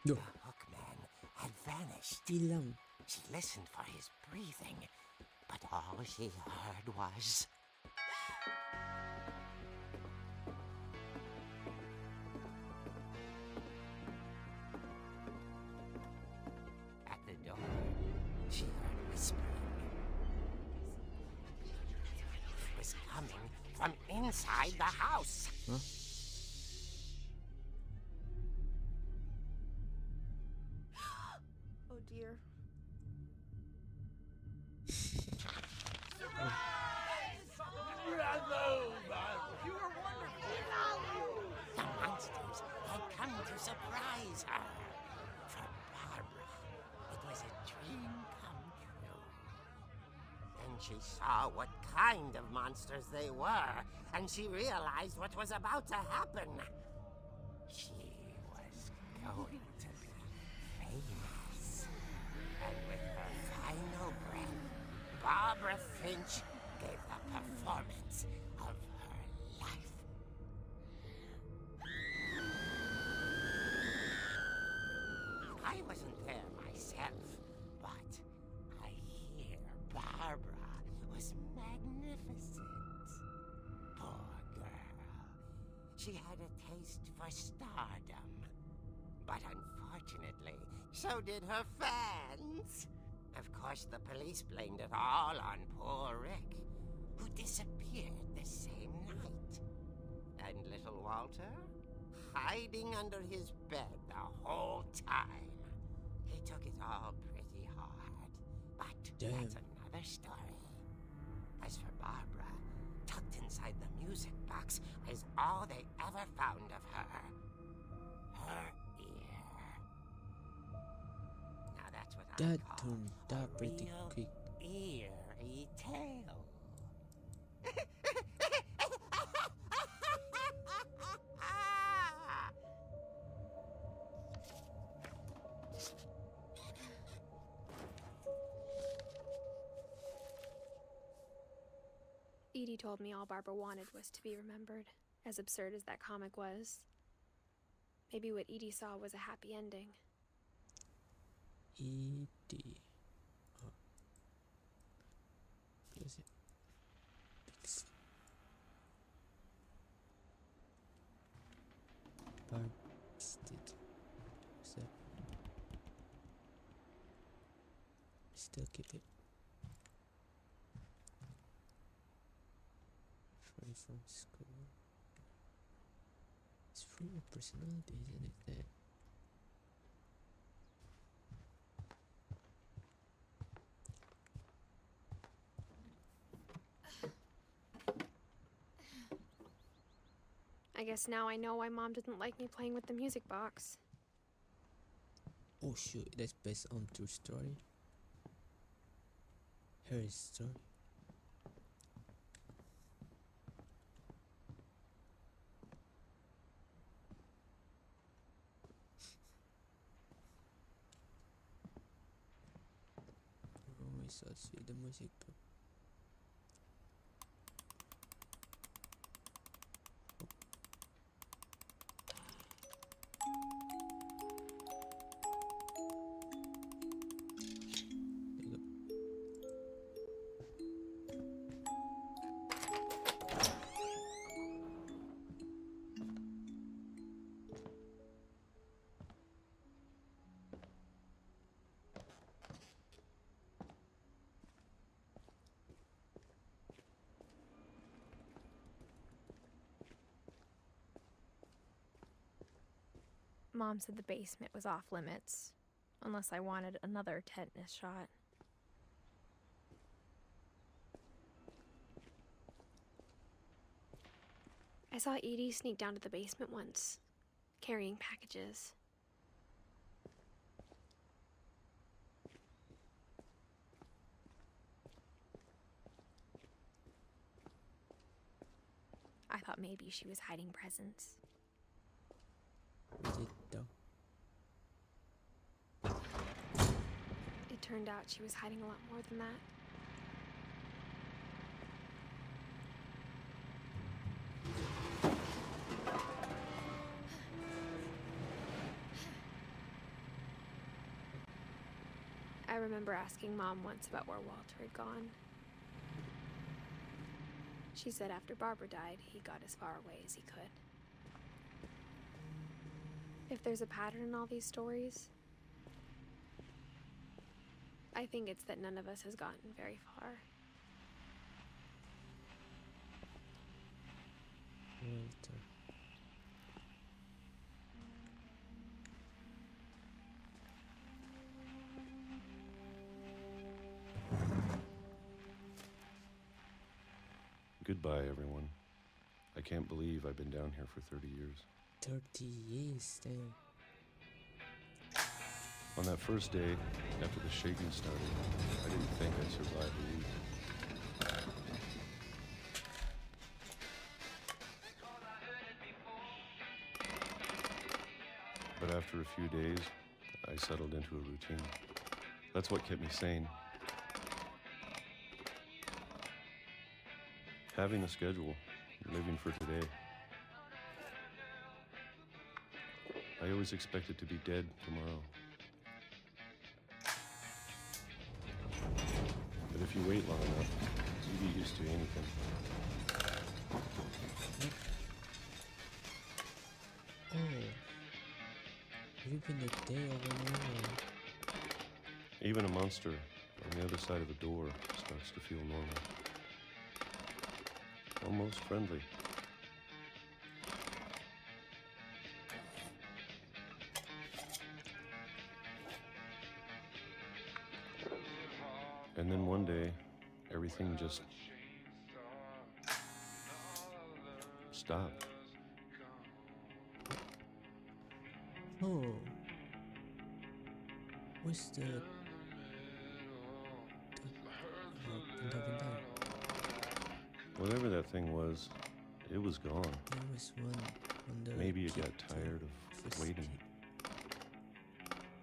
No. The hookman had vanished. Hilang. She listened for his breathing, but all she heard was... At the door, she heard whispering. It was coming from inside the house. Huh? Oh dear. The monsters had come to surprise her. For Barbara, it was a dream come true. Then she saw what kind of monsters they were, and she realized what was about to happen. She was going to be famous. And with her final breath, Barbara Finch gave the performance of her life. I wasn't there myself, but I hear Barbara was magnificent. Poor girl. She had a taste for stardom. But unfortunately, so did her fans. Of course, the police blamed it all on poor Rick, who disappeared the same night. And little Walter? Hiding under his bed the whole time. He took it all pretty hard. But that's another story. As for Barbara, tucked inside the music box is all they ever found of her. Her ear. Now that's what I That call turned out pretty real quick. eerie tale. Edie told me all Barbara wanted was to be remembered, as absurd as that comic was. Maybe what Edie saw was a happy ending. E.D. Oh. Is it? Fix. Barbsted. What's that? Still keep it. Free from school. It's free of personality, isn't it? That. I I guess now I know why Mom didn't like me playing with the music box. Oh shoot, that's based on true story. Harry's story. Oh, we shall see the music book. Mom said the basement was off limits, unless I wanted another tetanus shot. I saw Edie sneak down to the basement once, carrying packages. I thought maybe she was hiding presents. We did though. It turned out she was hiding a lot more than that. I remember asking Mom once about where Walter had gone. She said after Barbara died, he got as far away as he could. If there's a pattern in all these stories, I think it's that none of us has gotten very far. Walter. Goodbye, everyone. I can't believe I've been down here for 30 years. 30 years, damn. On that first day, after the shaking started, I didn't think I'd survive a week. But after a few days, I settled into a routine. That's what kept me sane. Having a schedule, living for today. I always expected to be dead tomorrow. But if you wait long enough, you get used to anything. Oh. Have you been a day over? Even a monster on the other side of a door starts to feel normal. Almost friendly. And then one day, everything just stopped. Oh. What's the bintang-bintang? Whatever that thing was, it was gone. There was one on the Maybe it got tired of waiting.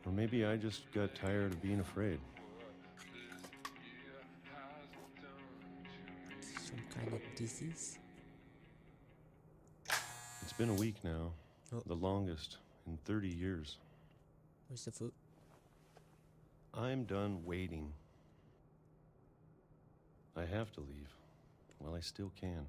Or maybe I just got tired of being afraid. Some kind of disease? It's been a week now, Oh. the longest in 30 years. Where's the food? I'm done waiting. I have to leave while I still can.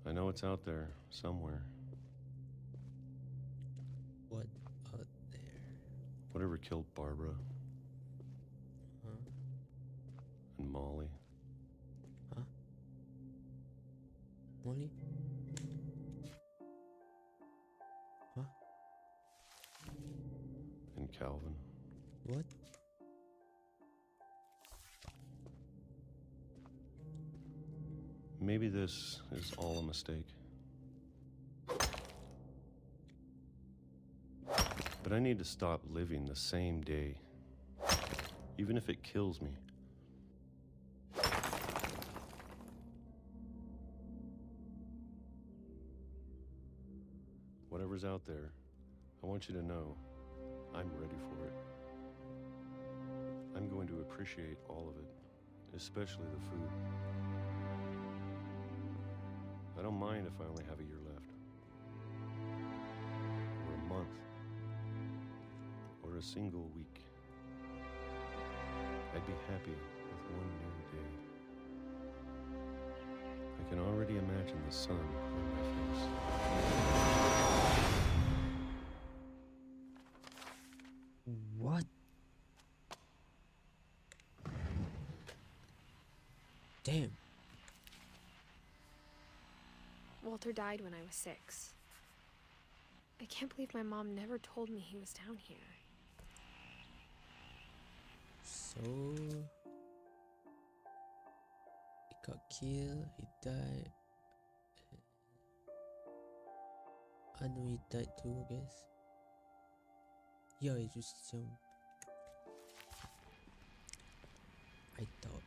I know it's out there somewhere. What out there? Whatever killed Barbara Huh? and Molly. Molly? Huh? And Calvin. What? Maybe this is all a mistake. But I need to stop living the same day, even if it kills me. Whatever's out there, I want you to know I'm ready for it. I'm going to appreciate all of it, especially the food. I don't mind if I only have a year left, or a month, or a single week. I'd be happy with one new day. I can already imagine the sun on my face. What? Damn. Walter died when I was 6. I can't believe my mom never told me he was down here. So he got killed, he died. I know he died too, I guess. Yeah, he just jumped. I thought.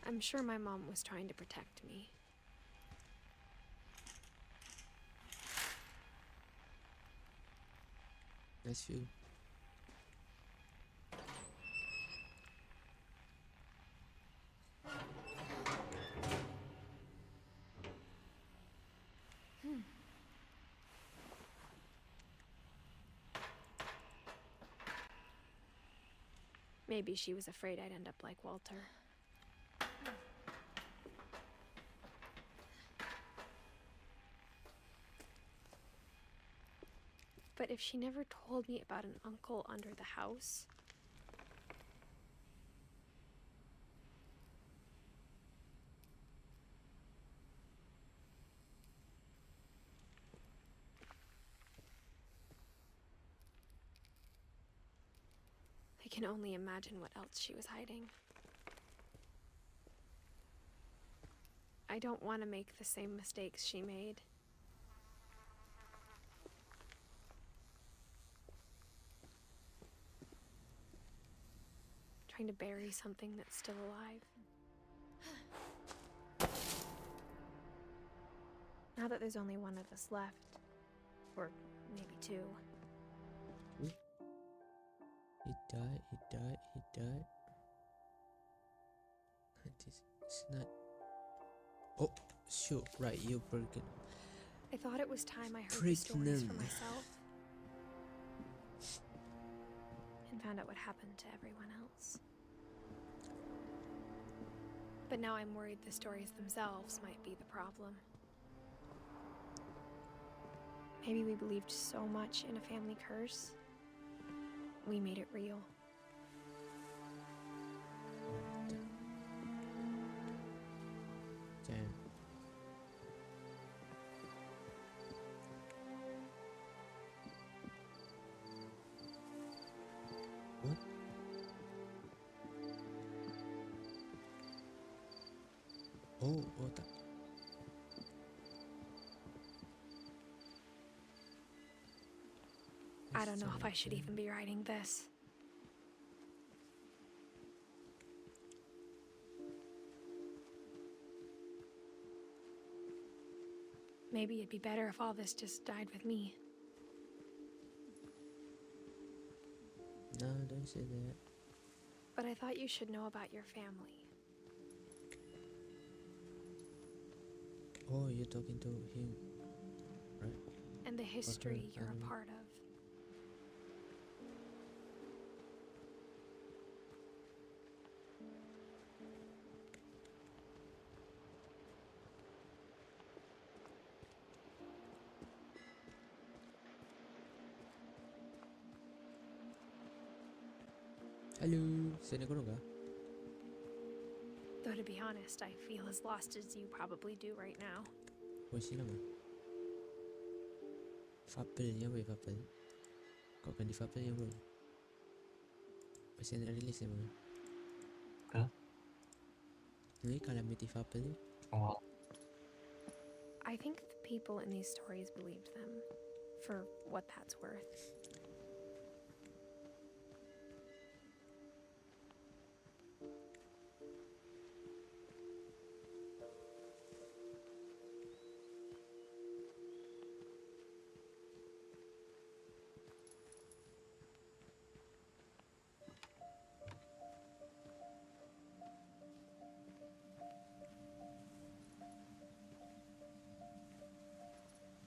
I'm sure my mom was trying to protect me. Nice view. Maybe she was afraid I'd end up like Walter. But if she never told me about an uncle under the house, I can only imagine what else she was hiding. I don't want to make the same mistakes she made. Trying to bury something that's still alive. Now that there's only one of us left, or maybe 2. He died, he died, he died. It's not. Oh, shoot, right, you're broken. I thought it was time I heard the stories for myself. And found out what happened to everyone else. But now I'm worried the stories themselves might be the problem. Maybe we believed so much in a family curse, we made it real. Damn. What? Oh, what the? I don't know if I should even be writing this. Maybe it'd be better if all this just died with me. No, don't say that. But I thought you should know about your family. Oh, you're talking to him, right? And the history you're a part of. Halo, sini ko nggak? Though to be honest, I feel as lost as you probably do right now. Puisi lama. Fabelnya boy, Fabel. Kok ganti Fabel ya boy? Masih nak rilis emang? Hah? Ini Calamity Fabel. Oh, I think the people in these stories believed them, for what that's worth.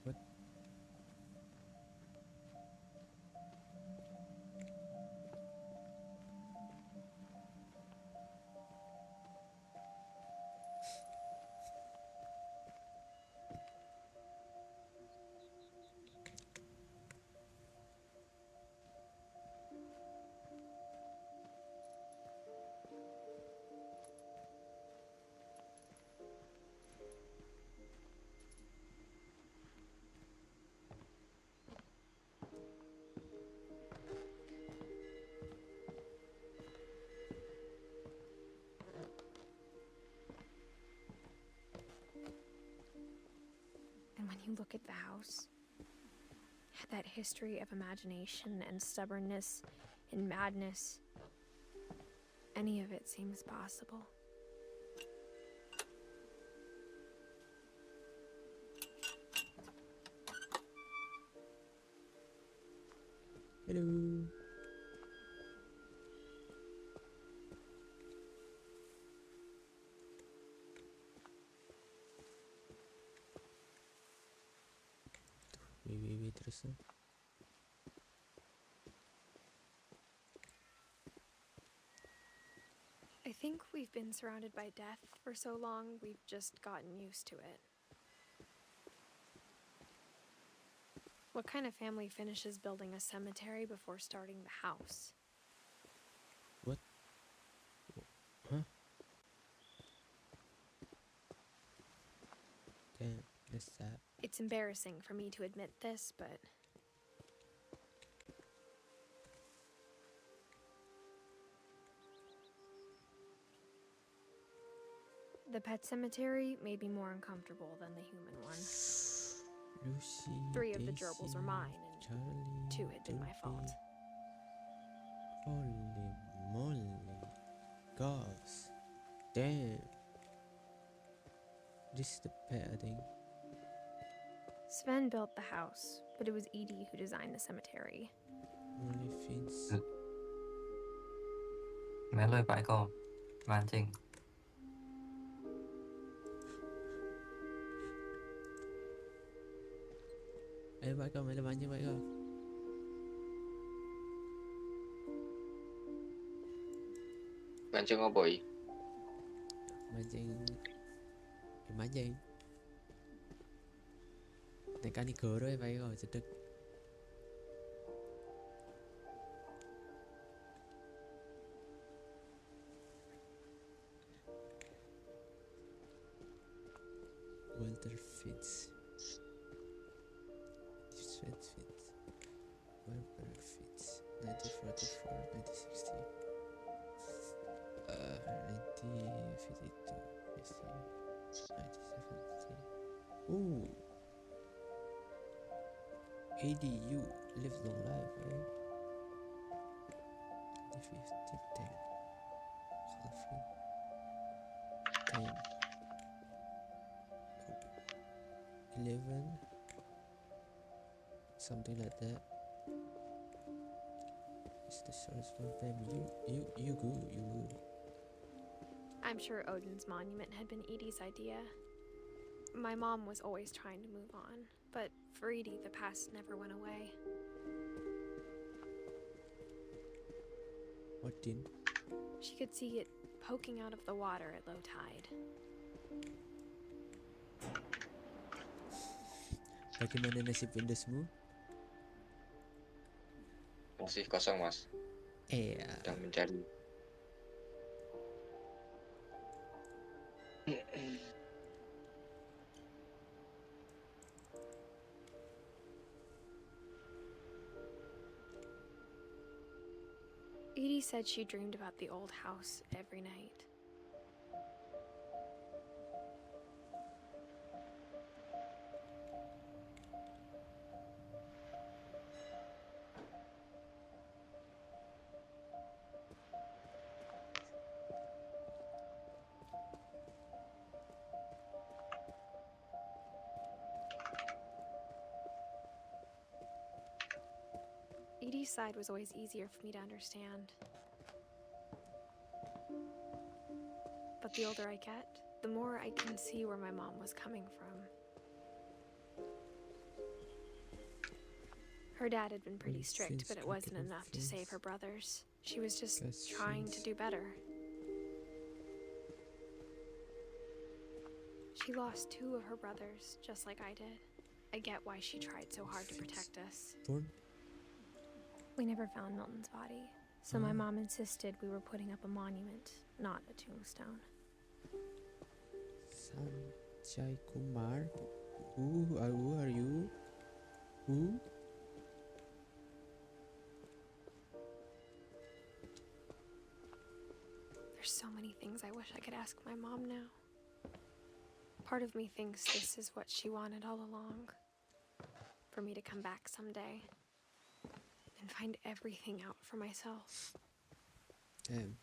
What? And when you look at the house, that history of imagination and stubbornness and madness, any of it seems possible. Hello. Wait terus tuh. I think we've been surrounded by death for so long, we've just gotten used to it. What kind of family finishes building a cemetery before starting the house? What? Huh? Damn, that's sad. It's embarrassing for me to admit this, but the pet cemetery may be more uncomfortable than the human one. Lucy, 3 of the Daisy, gerbils were mine, and Charlie, 2 had been my fault. Holy moly. Gosh. Damn. This is the pet, I think. Sven built the house, but it was Edie who designed the cemetery. Only Finch. Melo Pak Eko, mancing. Ayo Pak Eko, main mancing Pak Eko. Mancing apa boy? Mancing. Nekani goro ya Pak Eko, cedek. Walter Fitz. Sven Fitz. Barbara Fitz. 1944, 1960. 1952. 1970. Ooh. ADU. Live long life, eh? 2050. 10. Halfway. 10. 11, something like that. It's the source for them. You go. I'm sure Odin's monument had been Edie's idea. My mom was always trying to move on, but for Edie, the past never went away. What did? She could see it poking out of the water at low tide. Bagaimana nasib Windowsmu? Masih kosong mas. Iya. Sedang mencari. Edie said she dreamed about the old house every night. Edie's side was always easier for me to understand. But the older I get, the more I can see where my mom was coming from. Her dad had been pretty strict, but it wasn't enough to save her brothers. She was just trying to do better. She lost 2 of her brothers, just like I did. I get why she tried so hard to protect us. We never found Milton's body, so my mom insisted we were putting up a monument, not a tombstone. Sanjay Kumar? Who are you? Who? There's so many things I wish I could ask my mom now. Part of me thinks this is what she wanted all along. For me to come back someday and find everything out for myself. Damn.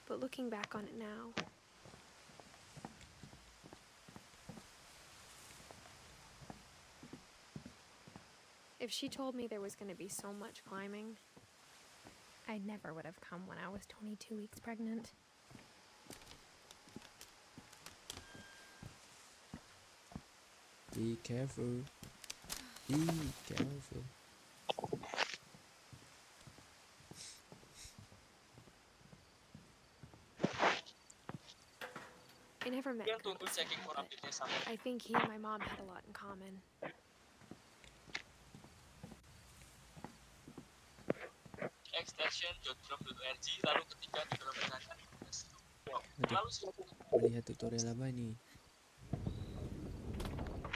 But looking back on it now, if she told me there was going to be so much climbing, I never would have come when I was 22 weeks pregnant. Be careful. Be careful. I never met Grandpa, but I think he and my mom had a lot in common. extension.drum.org lalu ketika di dalam pertanyaan Aduh, melihat tutorial apa nih?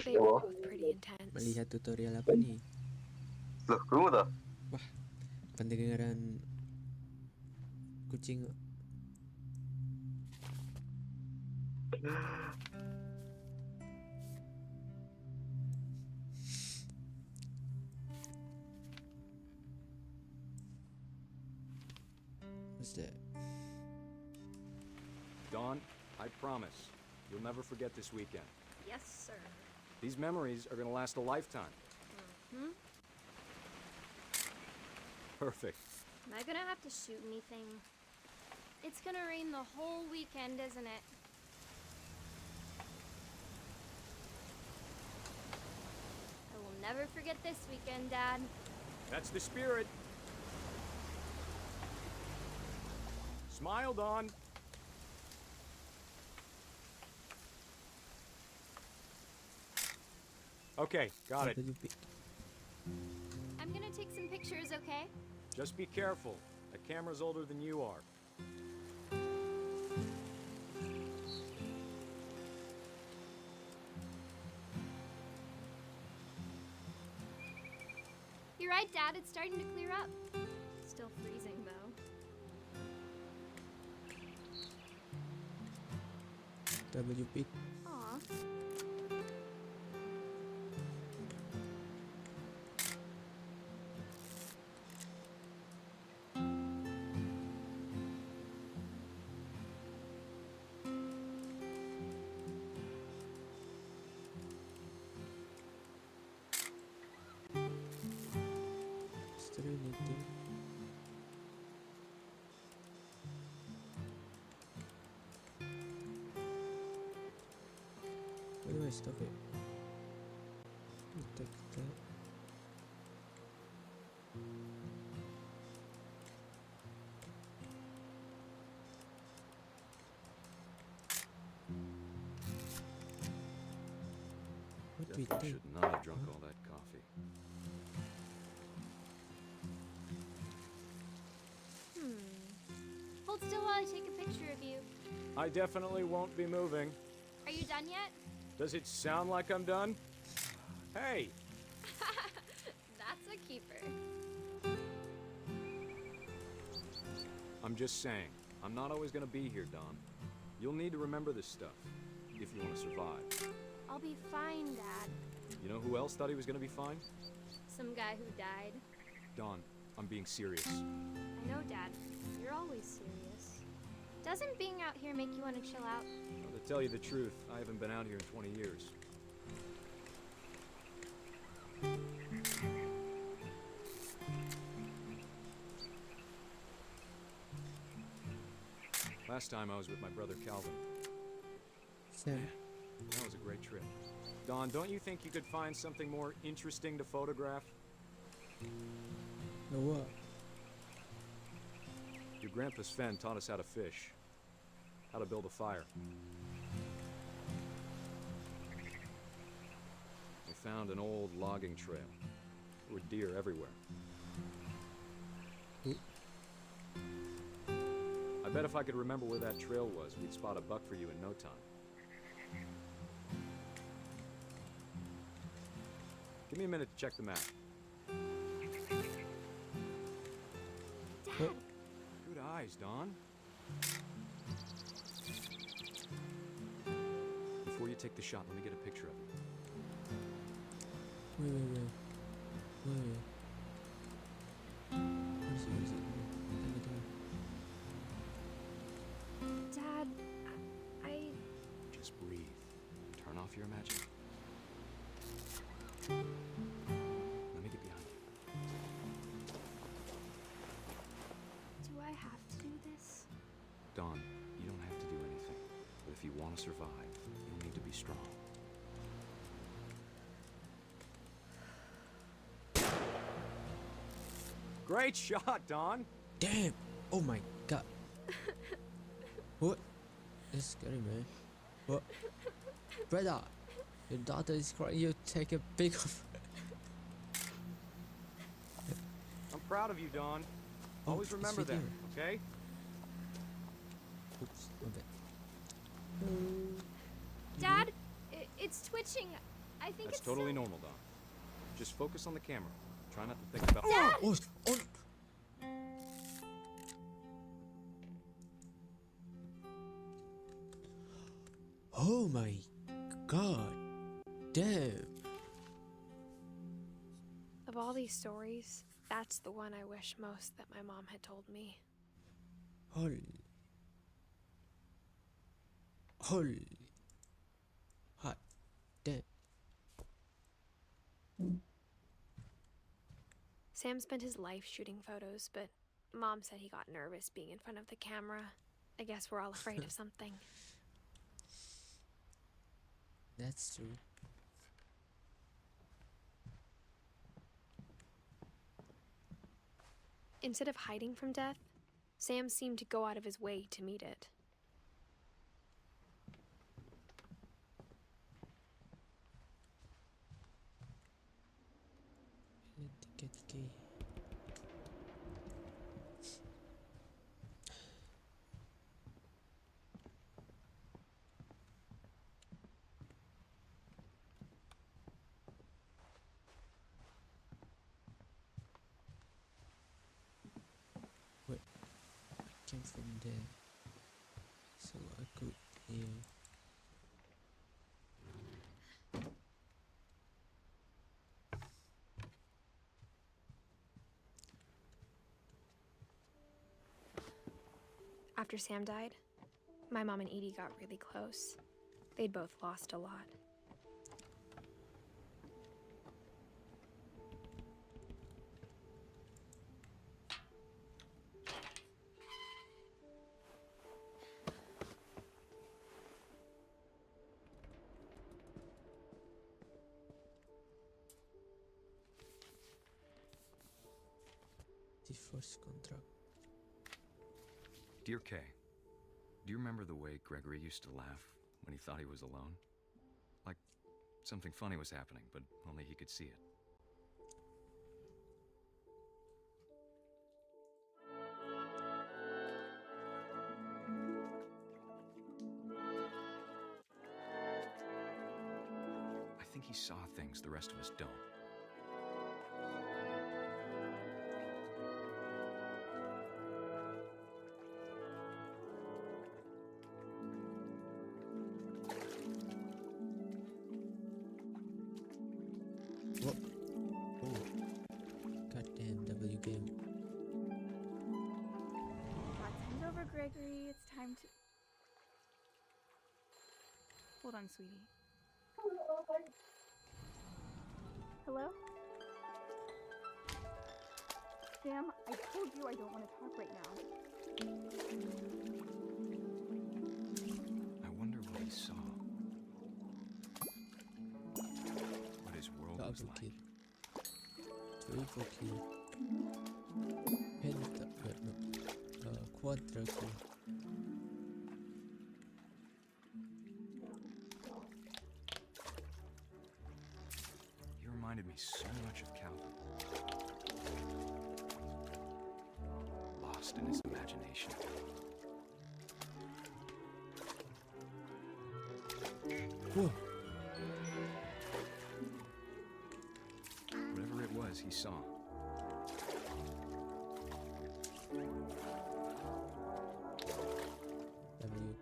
They were both pretty intense. Melihat tutorial apa nih? Loh, kamu tahu? Wah, pendengaran kucing. What's that? Dawn, I promise, you'll never forget this weekend. Yes, sir. These memories are gonna last a lifetime. Hmm? Perfect. Am I gonna have to shoot anything? It's gonna rain the whole weekend, isn't it? I will never forget this weekend, Dad. That's the spirit. Smile, Dawn. Okay, got it. I'm gonna take some pictures, okay? Just be careful. That camera's older than you are. You're right, Dad. It's starting to clear up. Still freezing, though. WP. Aw. Serenity. Where do I stop it? Take that. Twitter. Should not have drunk all that coffee. Hold still while I take a picture of you. I definitely won't be moving. Are you done yet? Does it sound like I'm done? Hey! That's a keeper. I'm just saying, I'm not always gonna be here, Don. You'll need to remember this stuff, if you want to survive. I'll be fine, Dad. You know who else thought he was gonna be fine? Some guy who died. Don, I'm being serious. I know, Dad. You're always serious. Doesn't being out here make you want to chill out? Well, to tell you the truth, I haven't been out here in 20 years. Last time I was with my brother Calvin. Sam. That was a great trip. Don, don't you think you could find something more interesting to photograph? No what? Your grandpa Sven taught us how to fish, how to build a fire. We found an old logging trail. There were deer everywhere. I bet if I could remember where that trail was, we'd spot a buck for you in no time. Give me a minute to check the map. Dad! Good eyes, Don. Before you take the shot, let me get a picture of you. Wait. Where is it? Dad, I... Just breathe. Turn off your imagination. Let me get behind you. Do I have to do this? Don, you don't have to do anything. But if you want to survive, you'll need to be strong. Great shot, Don! Damn! Oh my god. What? That's scary, man. What? Brother! Your daughter is crying. You take a pic of I'm proud of you, Don. Oh, Always it's remember that, video. okay? Oops, my bad. Dad, it's twitching. I think That's it's totally so... normal, Don. Just focus on the camera. Try not to think about... Dad! Oh my god. Damn. Of all these stories, that's the one I wish most that my mom had told me. Holy. Hot damn. Sam spent his life shooting photos, but Mom said he got nervous being in front of the camera. I guess we're all afraid of something. That's true. Instead of hiding from death, Sam seemed to go out of his way to meet it. Ticket key. Wait, I came from there, so I could hear. After Sam died, my mom and Edie got really close. They'd both lost a lot. The first contract. Dear Kay, do you remember the way Gregory used to laugh when he thought he was alone? Like Something funny was happening, but only he could see it. I think he saw things the rest of us don't. What? Oh. Goddamn W game. Time's over, Gregory. It's time to... Hold on, sweetie. Hello? Sam, I told you I don't want to talk right now. I wonder what he saw. What his world was Double like. kill. Triple kill. Quadra kill. He reminded me so much of Calvin. Lost in his imagination. Whoa. Whatever it was, he saw. W.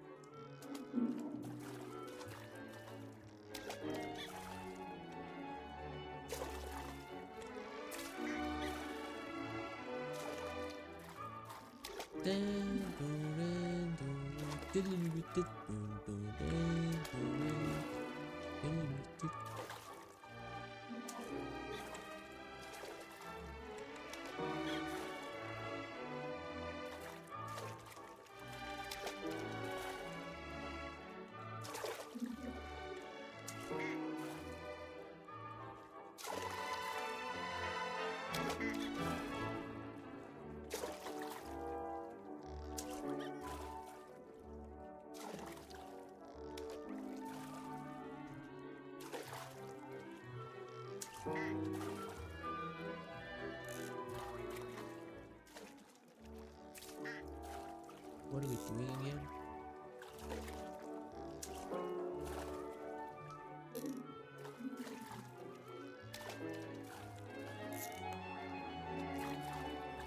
What are we doing again?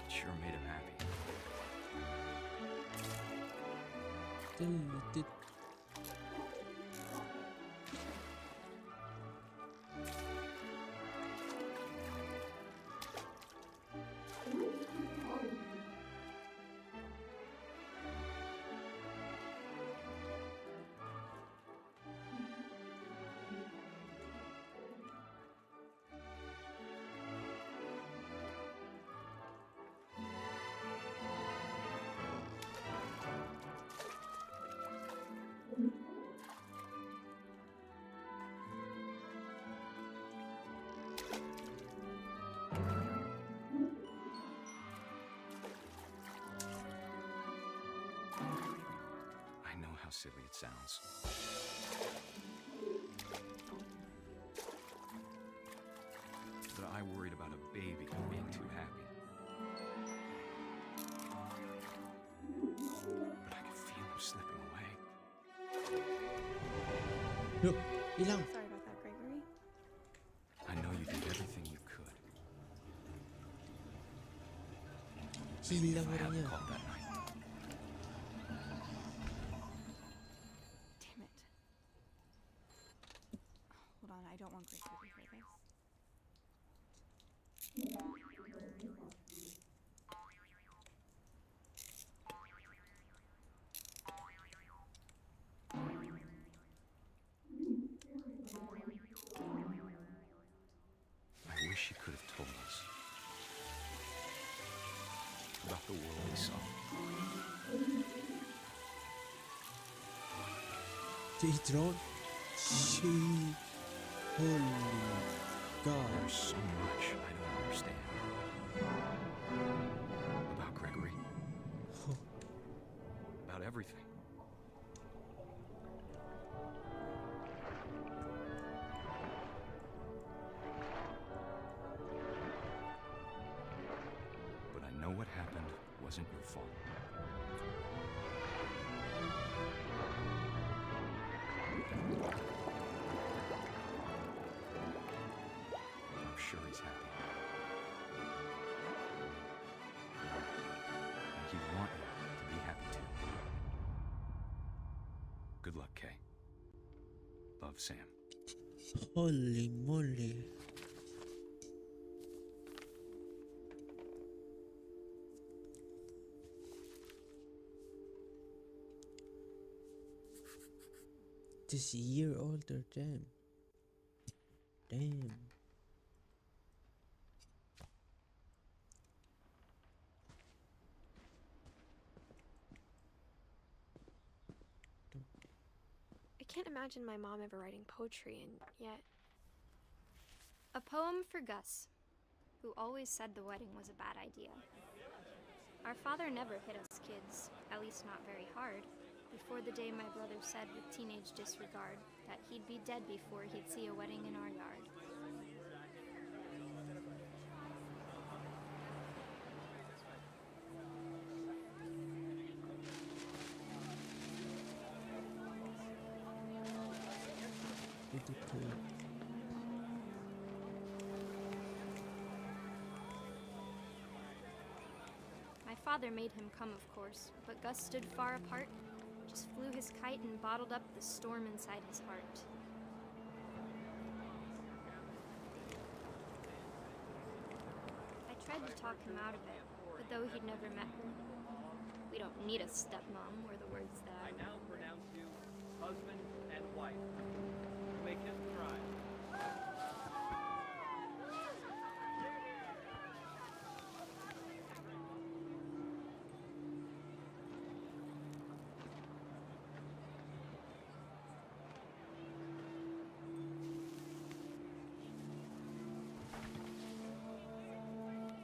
Sure made him happy. I know how silly it sounds. But I worried about a baby being too happy. But I could feel him slipping away. No, hilang. Sorry about that, Gregory. I know you did everything you could. Hilang If I hadn't orangnya. called that night. Damn it. Hold on, I don't want Gregory to hear this. I wish he could have told us about the world he saw. Did he drown? She. Holy God. There's so much I don't understand about Gregory. About everything. wasn't your fault. I'm sure he's happy. And he'd want you to be happy too. Good luck, Kay. Love, Sam. Holy moly. Just a year older, damn. Damn. I can't imagine my mom ever writing poetry, and yet... A poem for Gus, who always said the wedding was a bad idea. Our father never hit us kids, at least not very hard, before the day my brother said with teenage disregard that he'd be dead before he'd see a wedding in our yard. My father made him come, of course, but Gus stood far apart, just flew his kite and bottled up the storm inside his heart. I tried to talk him out of it, but though he'd never met her, we don't need a stepmom were the words that I now pronounce you husband and wife. You may kiss the bride.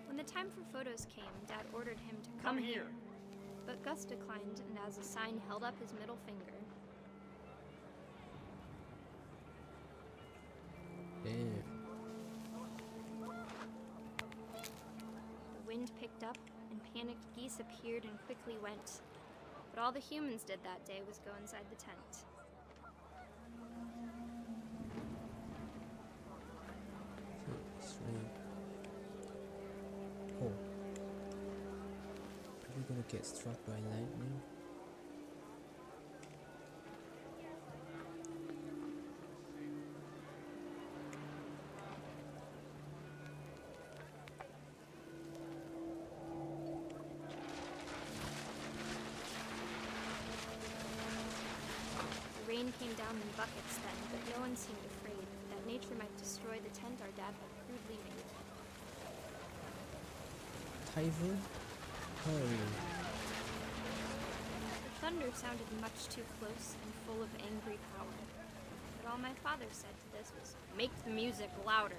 When the time for photos came, Dad ordered him to come here. But Gus declined, and as a sign held up his middle finger. Damn. The wind picked up, and panicked geese appeared and quickly went. But all the humans did that day was go inside the tent. It's rain. Oh. Are we gonna get struck by lightning? The rain came down in buckets then, but no one seemed afraid that nature might destroy the tent our dad had crudely made. Typhoon? Hurry. The thunder sounded much too close and full of angry power. But all my father said to this was, "Make the music louder."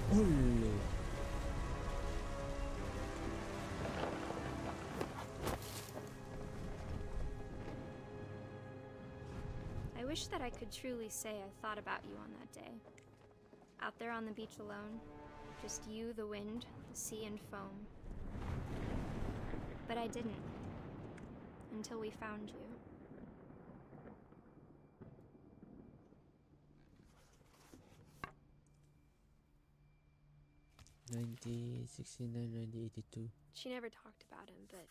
Holy. I wish that I could truly say I thought about you on that day. Out there on the beach alone, just you, the wind, the sea, and foam. But I didn't. Until we found you. '69, 1982. She never talked about him, but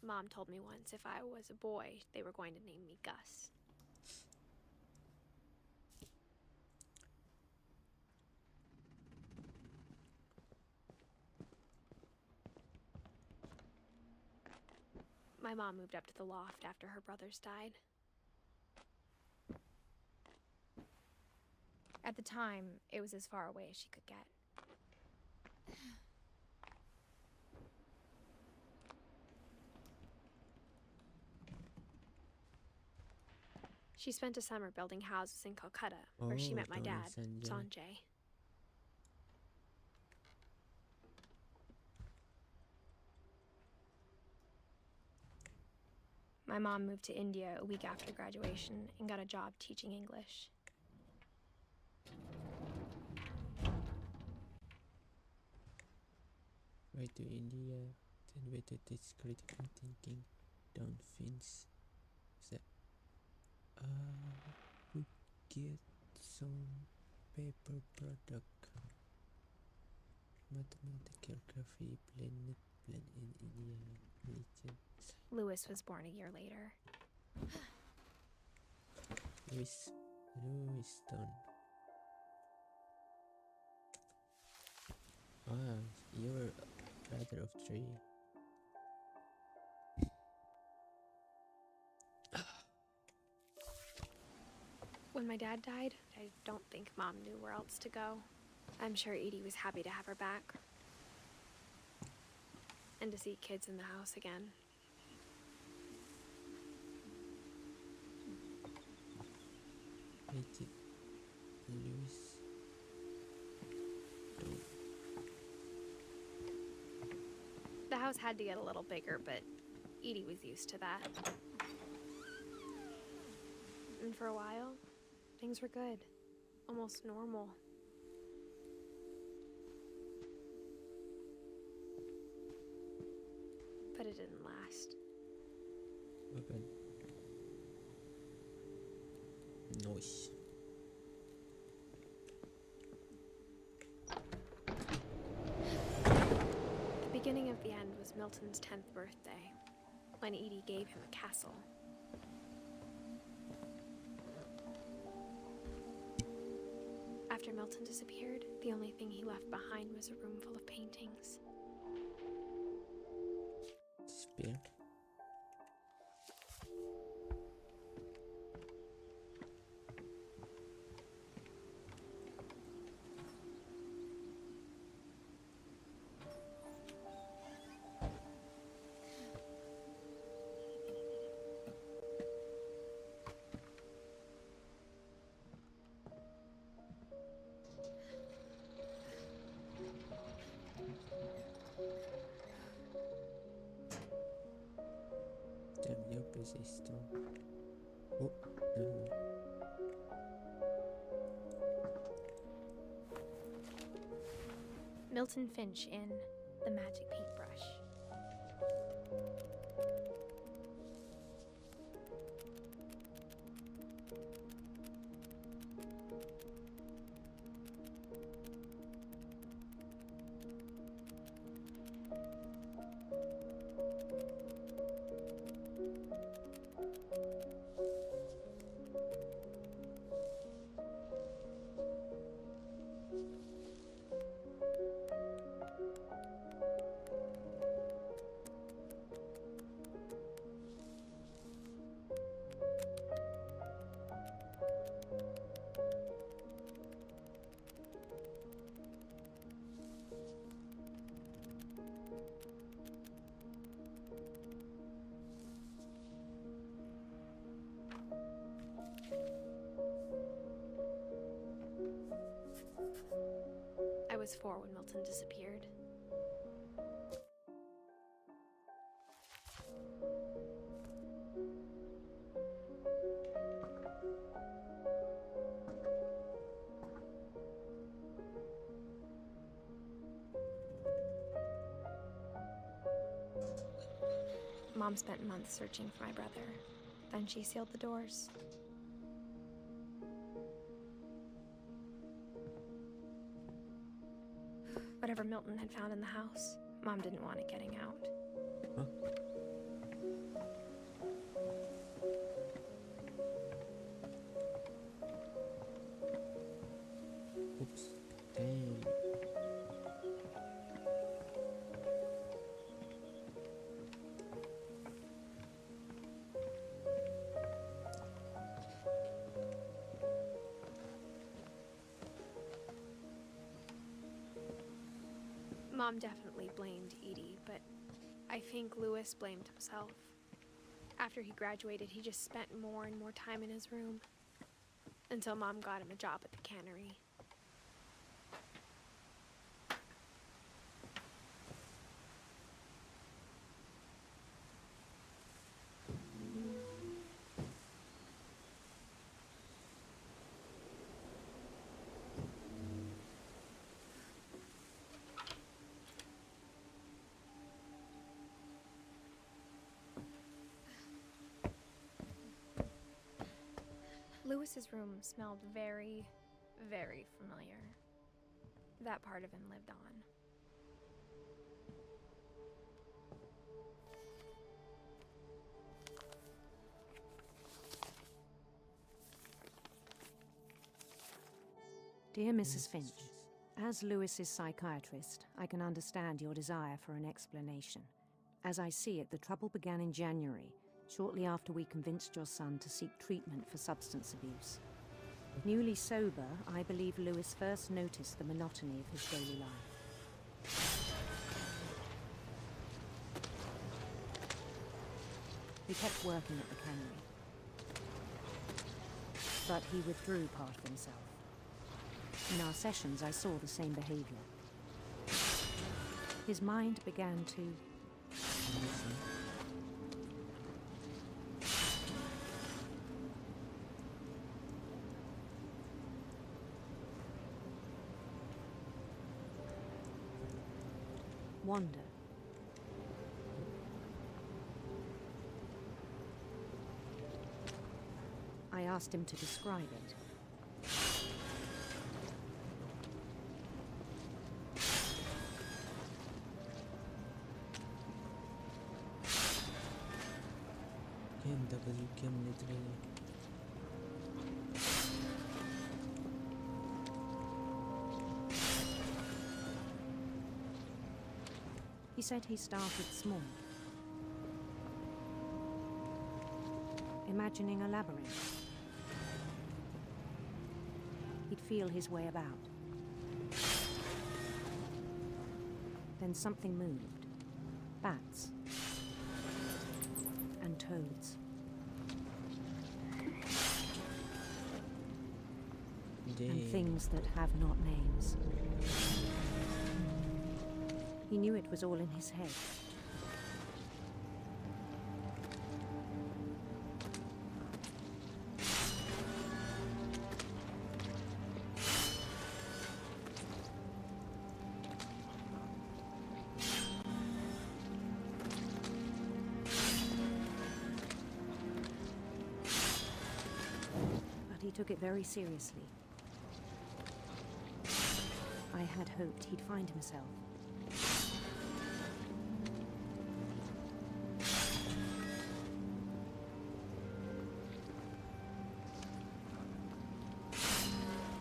Mom told me once if I was a boy, they were going to name me Gus. My mom moved up to the loft after her brothers died. At the time, it was as far away as she could get. She spent a summer building houses in Calcutta, where she met my dad, Sanjay. My mom moved to India a week after graduation and got a job teaching English. Way to India, then way to teach critical thinking. Down Finch. So, we get some paper product. Mathematical geography, blend in India religion. Lewis was born a year later. Lewiston. Ah, you're a brother of 3. When my dad died, I don't think Mom knew where else to go. I'm sure Edie was happy to have her back. And to see kids in the house again. Edith, Lewis. The house had to get a little bigger, but Edie was used to that. And for a while, things were good. Almost normal. But it didn't last. Okay. Noise. The beginning of the end was Milton's 10th birthday, when Edie gave him a castle. After Milton disappeared, the only thing he left behind was a room full of paintings. Disappeared? Damn, your place is strong. Oh, no. Milton Finch in The Magic Paintbrush. I was 4 when Milton disappeared. Mom spent months searching for my brother. Then she sealed the doors. Whatever Milton had found in the house, Mom didn't want it getting out. Huh? Oops. Dang. Mom definitely blamed Edie, but I think Lewis blamed himself. After he graduated, he just spent more and more time in his room. Until Mom got him a job at the cannery. Lewis's room smelled very, very familiar. That part of him lived on. Dear Mrs. Finch, as Lewis's psychiatrist, I can understand your desire for an explanation. As I see it, the trouble began in January, shortly after we convinced your son to seek treatment for substance abuse. Newly sober, I believe Lewis first noticed the monotony of his daily life. He kept working at the cannery, but he withdrew part of himself. In our sessions, I saw the same behavior. His mind began to... wander. I asked him to describe it. He said he started small, imagining a labyrinth. He'd feel his way about. Then something moved. Bats. And toads. And things that have not names. He knew it was all in his head. But he took it very seriously. I had hoped he'd find himself.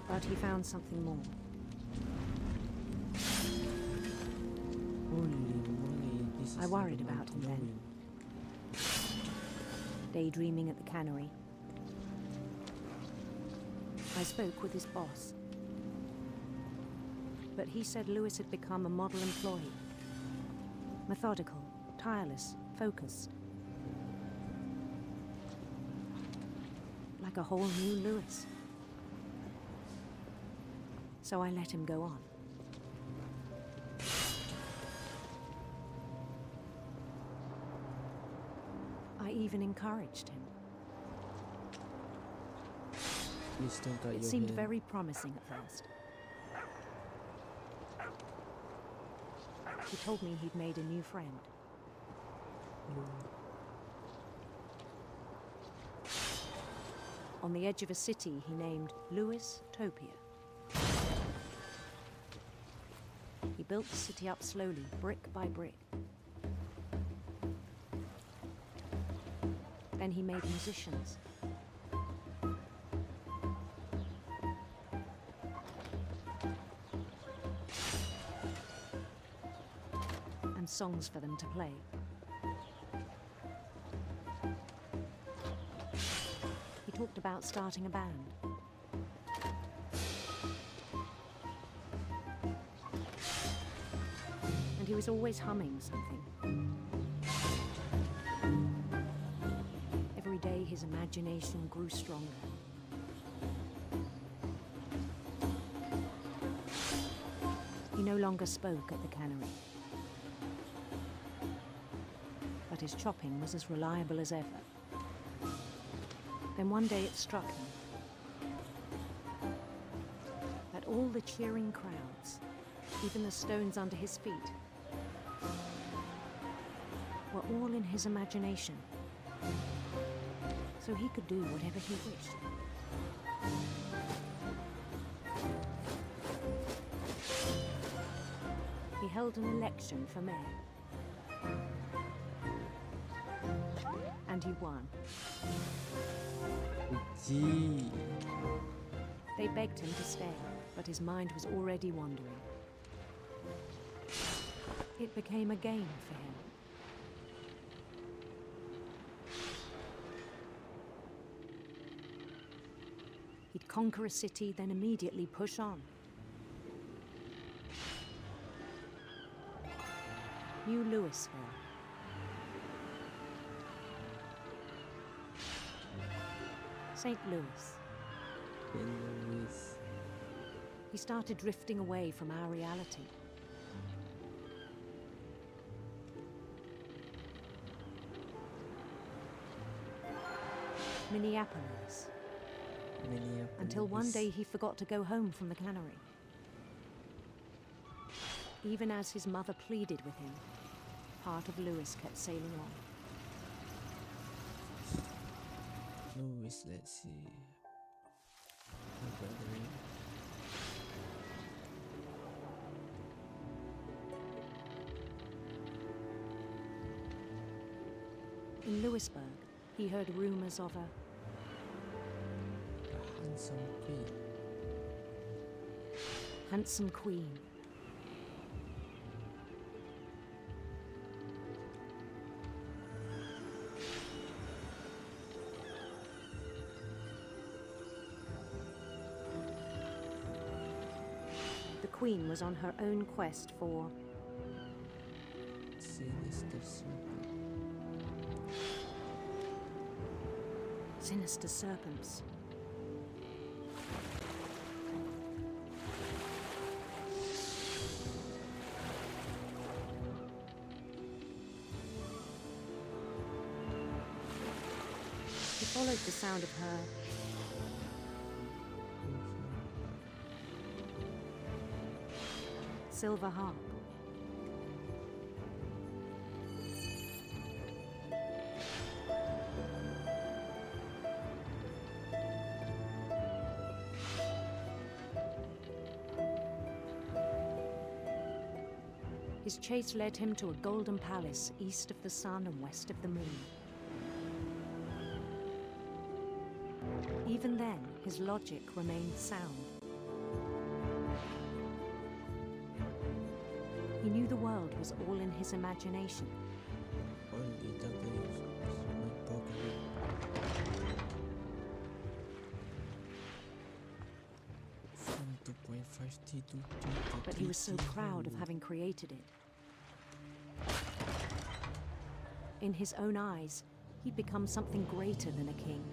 But he found something more. I worried about him then. Daydreaming at the cannery. I spoke with his boss. But he said Lewis had become a model employee. Methodical, tireless, focused. Like a whole new Lewis. So I let him go on. I even encouraged him. It seemed very promising at first. He told me he'd made a new friend. On the edge of a city he named Lewis Topia. He built the city up slowly, brick by brick. Then he made musicians. And songs for them to play. He talked about starting a band. And he was always humming something. Every day his imagination grew stronger. He no longer spoke at the cannery. But his chopping was as reliable as ever. Then one day it struck him that all the cheering crowds, even the stones under his feet, were all in his imagination, so he could do whatever he wished. He held an election for mayor. And he won. Gee. They begged him to stay, but his mind was already wandering. It became a game for him. He'd conquer a city, then immediately push on. New Louisville. St. Louis. He started drifting away from our reality. Minneapolis. Until one day he forgot to go home from the cannery. Even as his mother pleaded with him, part of Louis kept sailing on. Louis, let's see. My brother. In Louisburg, he heard rumors of a handsome queen. Handsome queen. The queen was on her own quest for Sinister serpent. sinister serpents. He followed the sound of her silver harp. His chase led him to a golden palace east of the sun and west of the moon. Even then, his logic remained sound. He knew the world was all in his imagination. Only W my pocket. From 2.5T to 2. But he was so proud of having created it. In his own eyes, he'd become something greater than a king.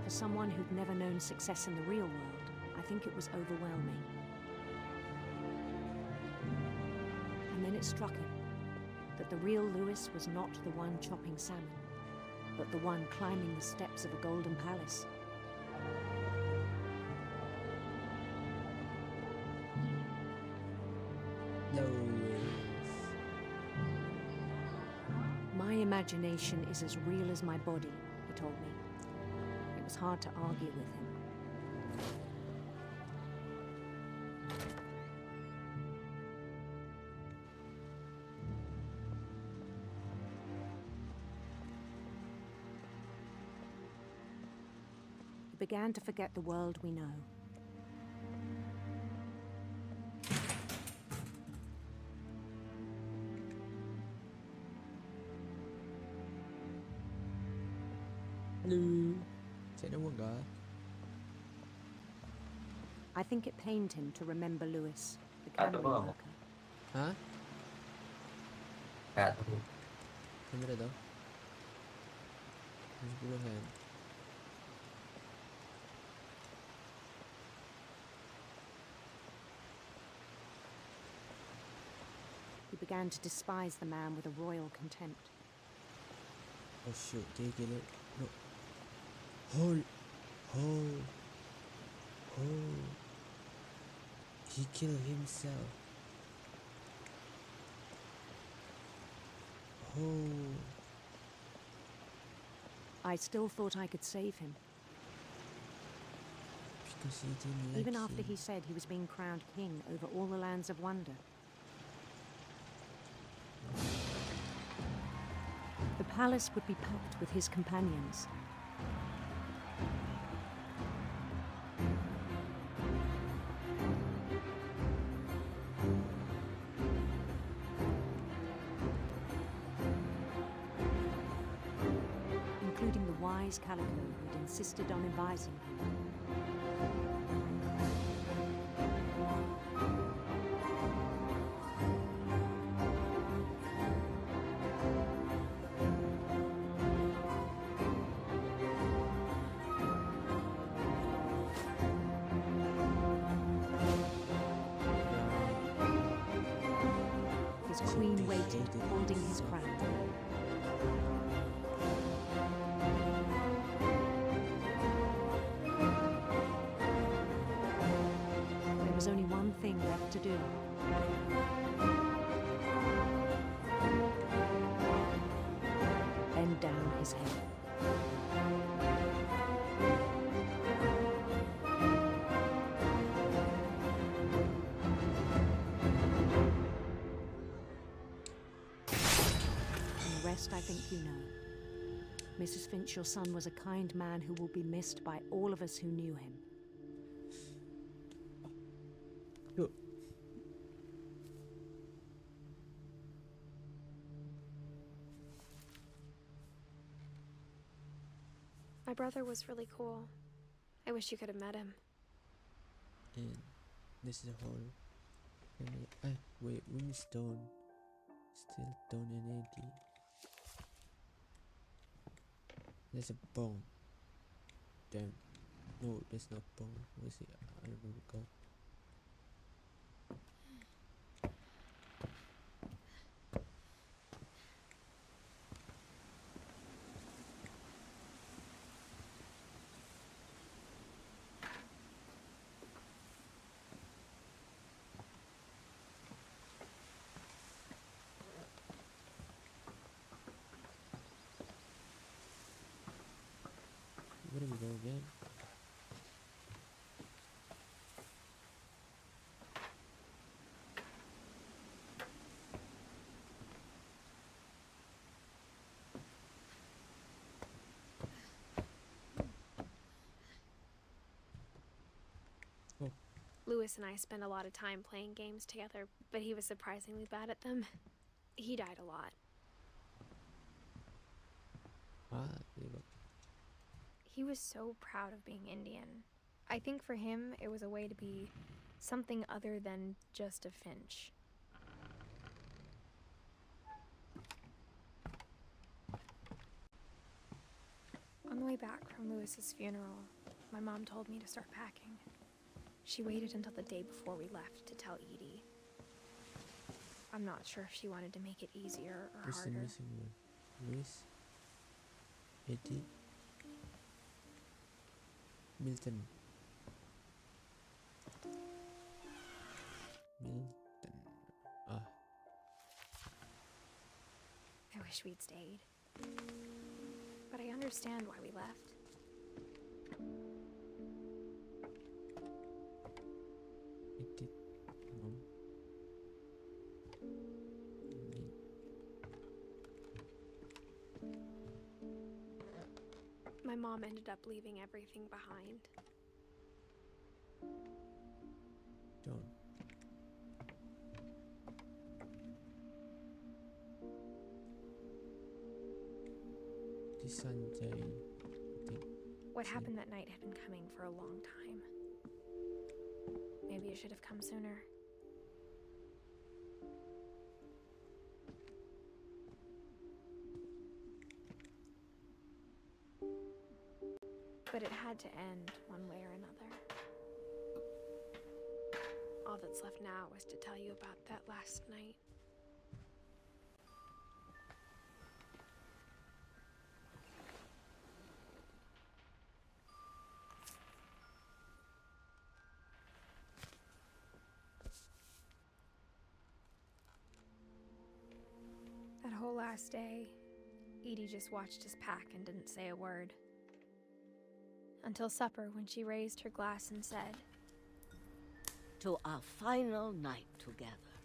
For someone who'd never known success in the real world, I think it was overwhelming. And then it struck him that the real Louis was not the one chopping salmon, but the one climbing the steps of a golden palace. My imagination is as real as my body, he told me. It was hard to argue with him. He began to forget the world we know. Hello. Chạy đâu một gái? I think it pained him to remember Louis, the cannery worker. Hả? Gà Không biết ở đâu. Không biết hẹn. He began to despise the man with a royal contempt. Oh shoot, take it. No. Hold. He killed himself. Oh, I still thought I could save him. because he didn't like Even after him. he said he was being crowned king over all the lands of wonder. The palace would be packed with his companions. Including the wise Calico who'd insisted on advising him. His queen waited, holding his crown. There was only one thing left to do. Bend down his head. And the rest I think you know. Mrs. Finch, your son was a kind man who will be missed by all of us who knew him. Look. My brother was really cool. I wish you could have met him. And this is a whole family. Ah, wait, we need stone. Still stone and Eddie. There's a bone. Damn. No, there's no bone. Where's it? I don't know where to go. Where do we go again? Lewis and I spent a lot of time playing games together, but he was surprisingly bad at them. He died a lot. Ah, there you go. He was so proud of being Indian. I think for him, it was a way to be something other than just a Finch. On the way back from Lewis's funeral, my mom told me to start packing. She waited until the day before we left to tell Edie. I'm not sure if she wanted to make it easier or Who's the harder. missing one? Lewis? Eddie? Milton. Milton. Ah. I wish we'd stayed. But I understand why we left. Eddie. Mom. My mom ended up leaving everything behind. Don't. This Sanjay, I think. What happened that night had been coming for a long time. Maybe it should have come sooner. But it had to end one way or another. All that's left now is to tell you about that last night. That whole last day, Edie just watched us pack and didn't say a word. Until supper, when she raised her glass and said, "To our final night together,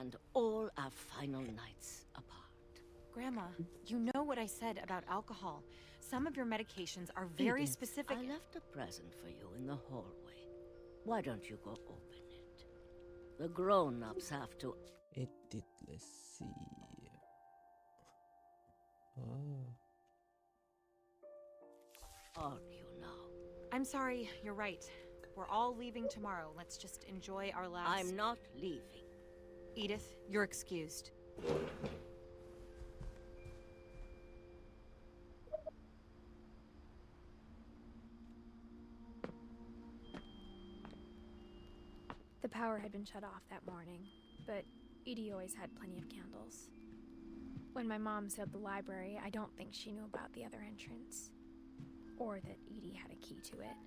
and all our final nights apart." Grandma, you know what I said about alcohol. Some of your medications are very Edith, specific. I left a present for you in the hallway. Why don't you go open it? The grown-ups have to... Edit, let's see. Oh. Are you now? I'm sorry, you're right. We're all leaving tomorrow. Let's just enjoy our last... I'm not leaving. Edith, you're excused. The power had been shut off that morning, but Edie always had plenty of candles. When my mom sealed the library, I don't think she knew about the other entrance, or that Edie had a key to it.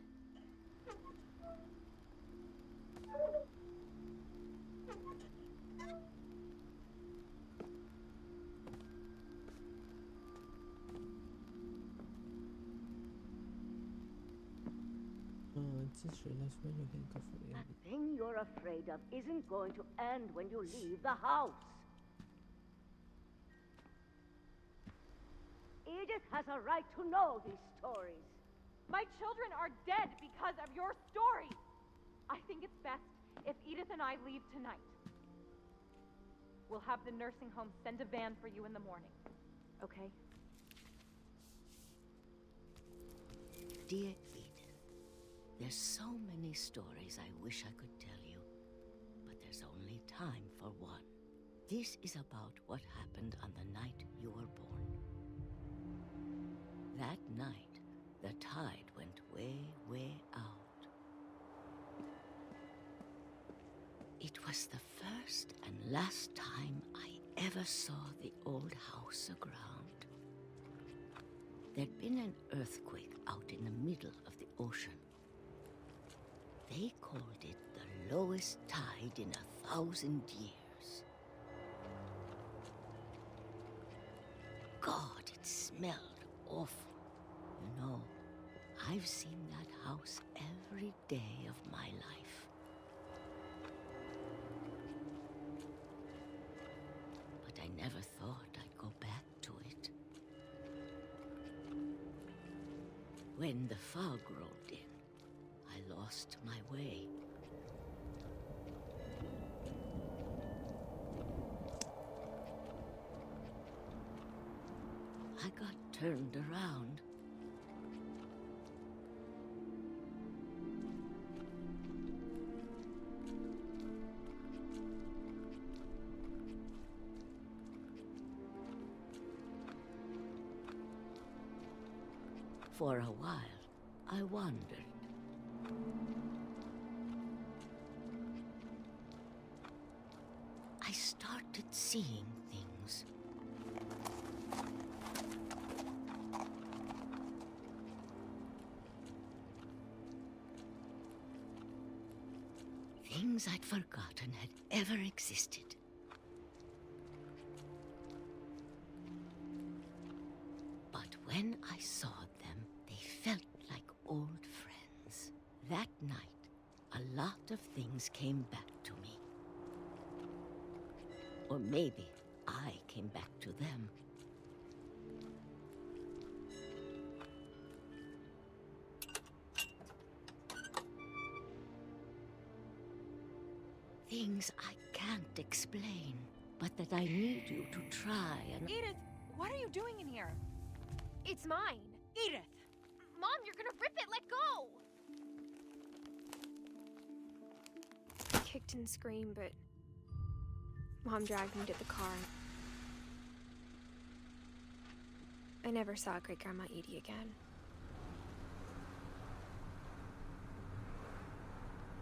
Oh, I just realized when you can go for it. That thing you're afraid of isn't going to end when you leave the house. Edith has a right to know these stories. My children are dead because of your story. I think it's best if Edith and I leave tonight. We'll have the nursing home send a van for you in the morning. Okay? Dear Edith, there's so many stories I wish I could tell you, but there's only time for one. This is about what happened on the night you were born. That night, the tide went way, way out. It was the first and last time I ever saw the old house aground. There'd been an earthquake out in the middle of the ocean. They called it the lowest tide in 1,000 years. God, it smelled awful. You know, I've seen that house every day of my life. But I never thought I'd go back to it. When the fog rolled in, I lost my way. I got turned around. For a while, I wandered. I started seeing things. Things I'd forgotten had ever existed. But when I saw them, they felt like old friends. That night, a lot of things came back to me. Or maybe I came back to them. Things I can't explain, but that I need you to try and... Edith, what are you doing in here? It's mine. Edith! Mom, you're gonna rip it! Let go! I kicked and screamed, but Mom dragged me to the car. I never saw Great-Grandma Edie again.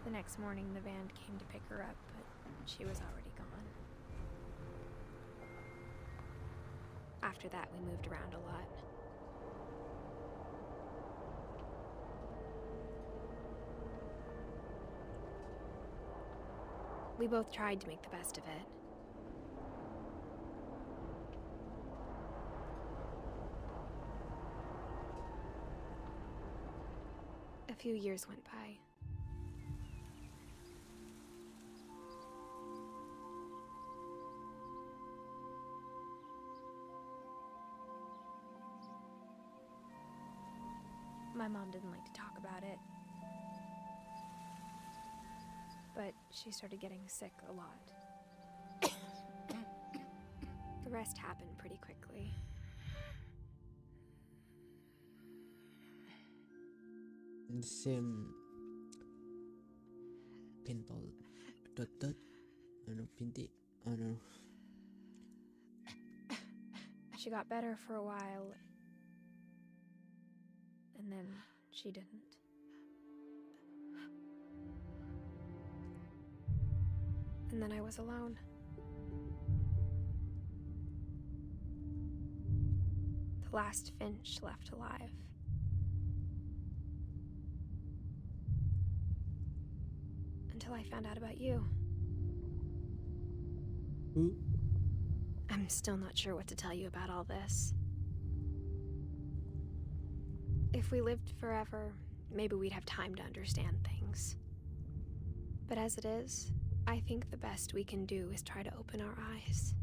The next morning, the van came to pick her up, but she was already gone. After that, we moved around a lot. We both tried to make the best of it. few years went by. My mom didn't like to talk about it, but she started getting sick a lot. The rest happened pretty quickly. And same pintol dot pinti She got better for a while, and then she didn't. And then I was alone. The last Finch left alive. Until I found out about you. Who? I'm still not sure what to tell you about all this. If we lived forever, maybe we'd have time to understand things. But as it is, I think the best we can do is try to open our eyes.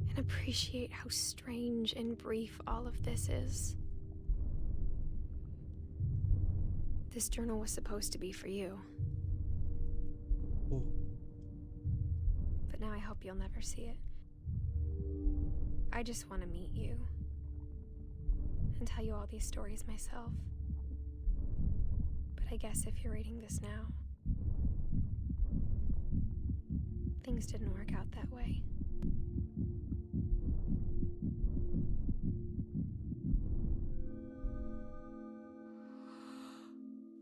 And appreciate how strange and brief all of this is. This journal was supposed to be for you. Oh. But now I hope you'll never see it. I just want to meet you. And tell you all these stories myself. But I guess if you're reading this now, things didn't work out that way.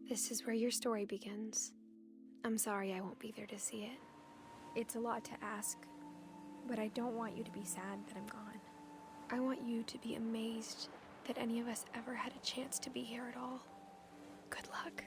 This is where your story begins. I'm sorry I won't be there to see it. It's a lot to ask, but I don't want you to be sad that I'm gone. I want you to be amazed that any of us ever had a chance to be here at all. Good luck.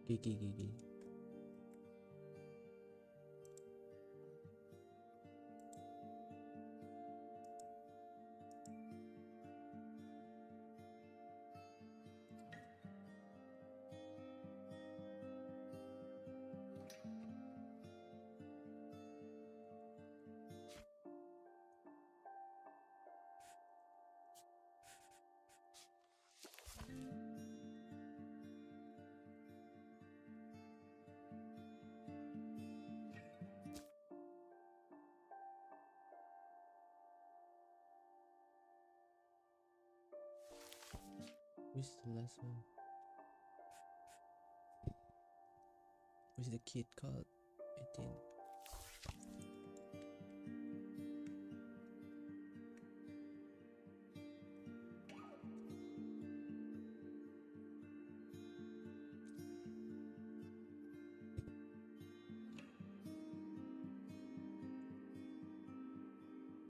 Gigi. Who's the last one? Who's the kid called? 18.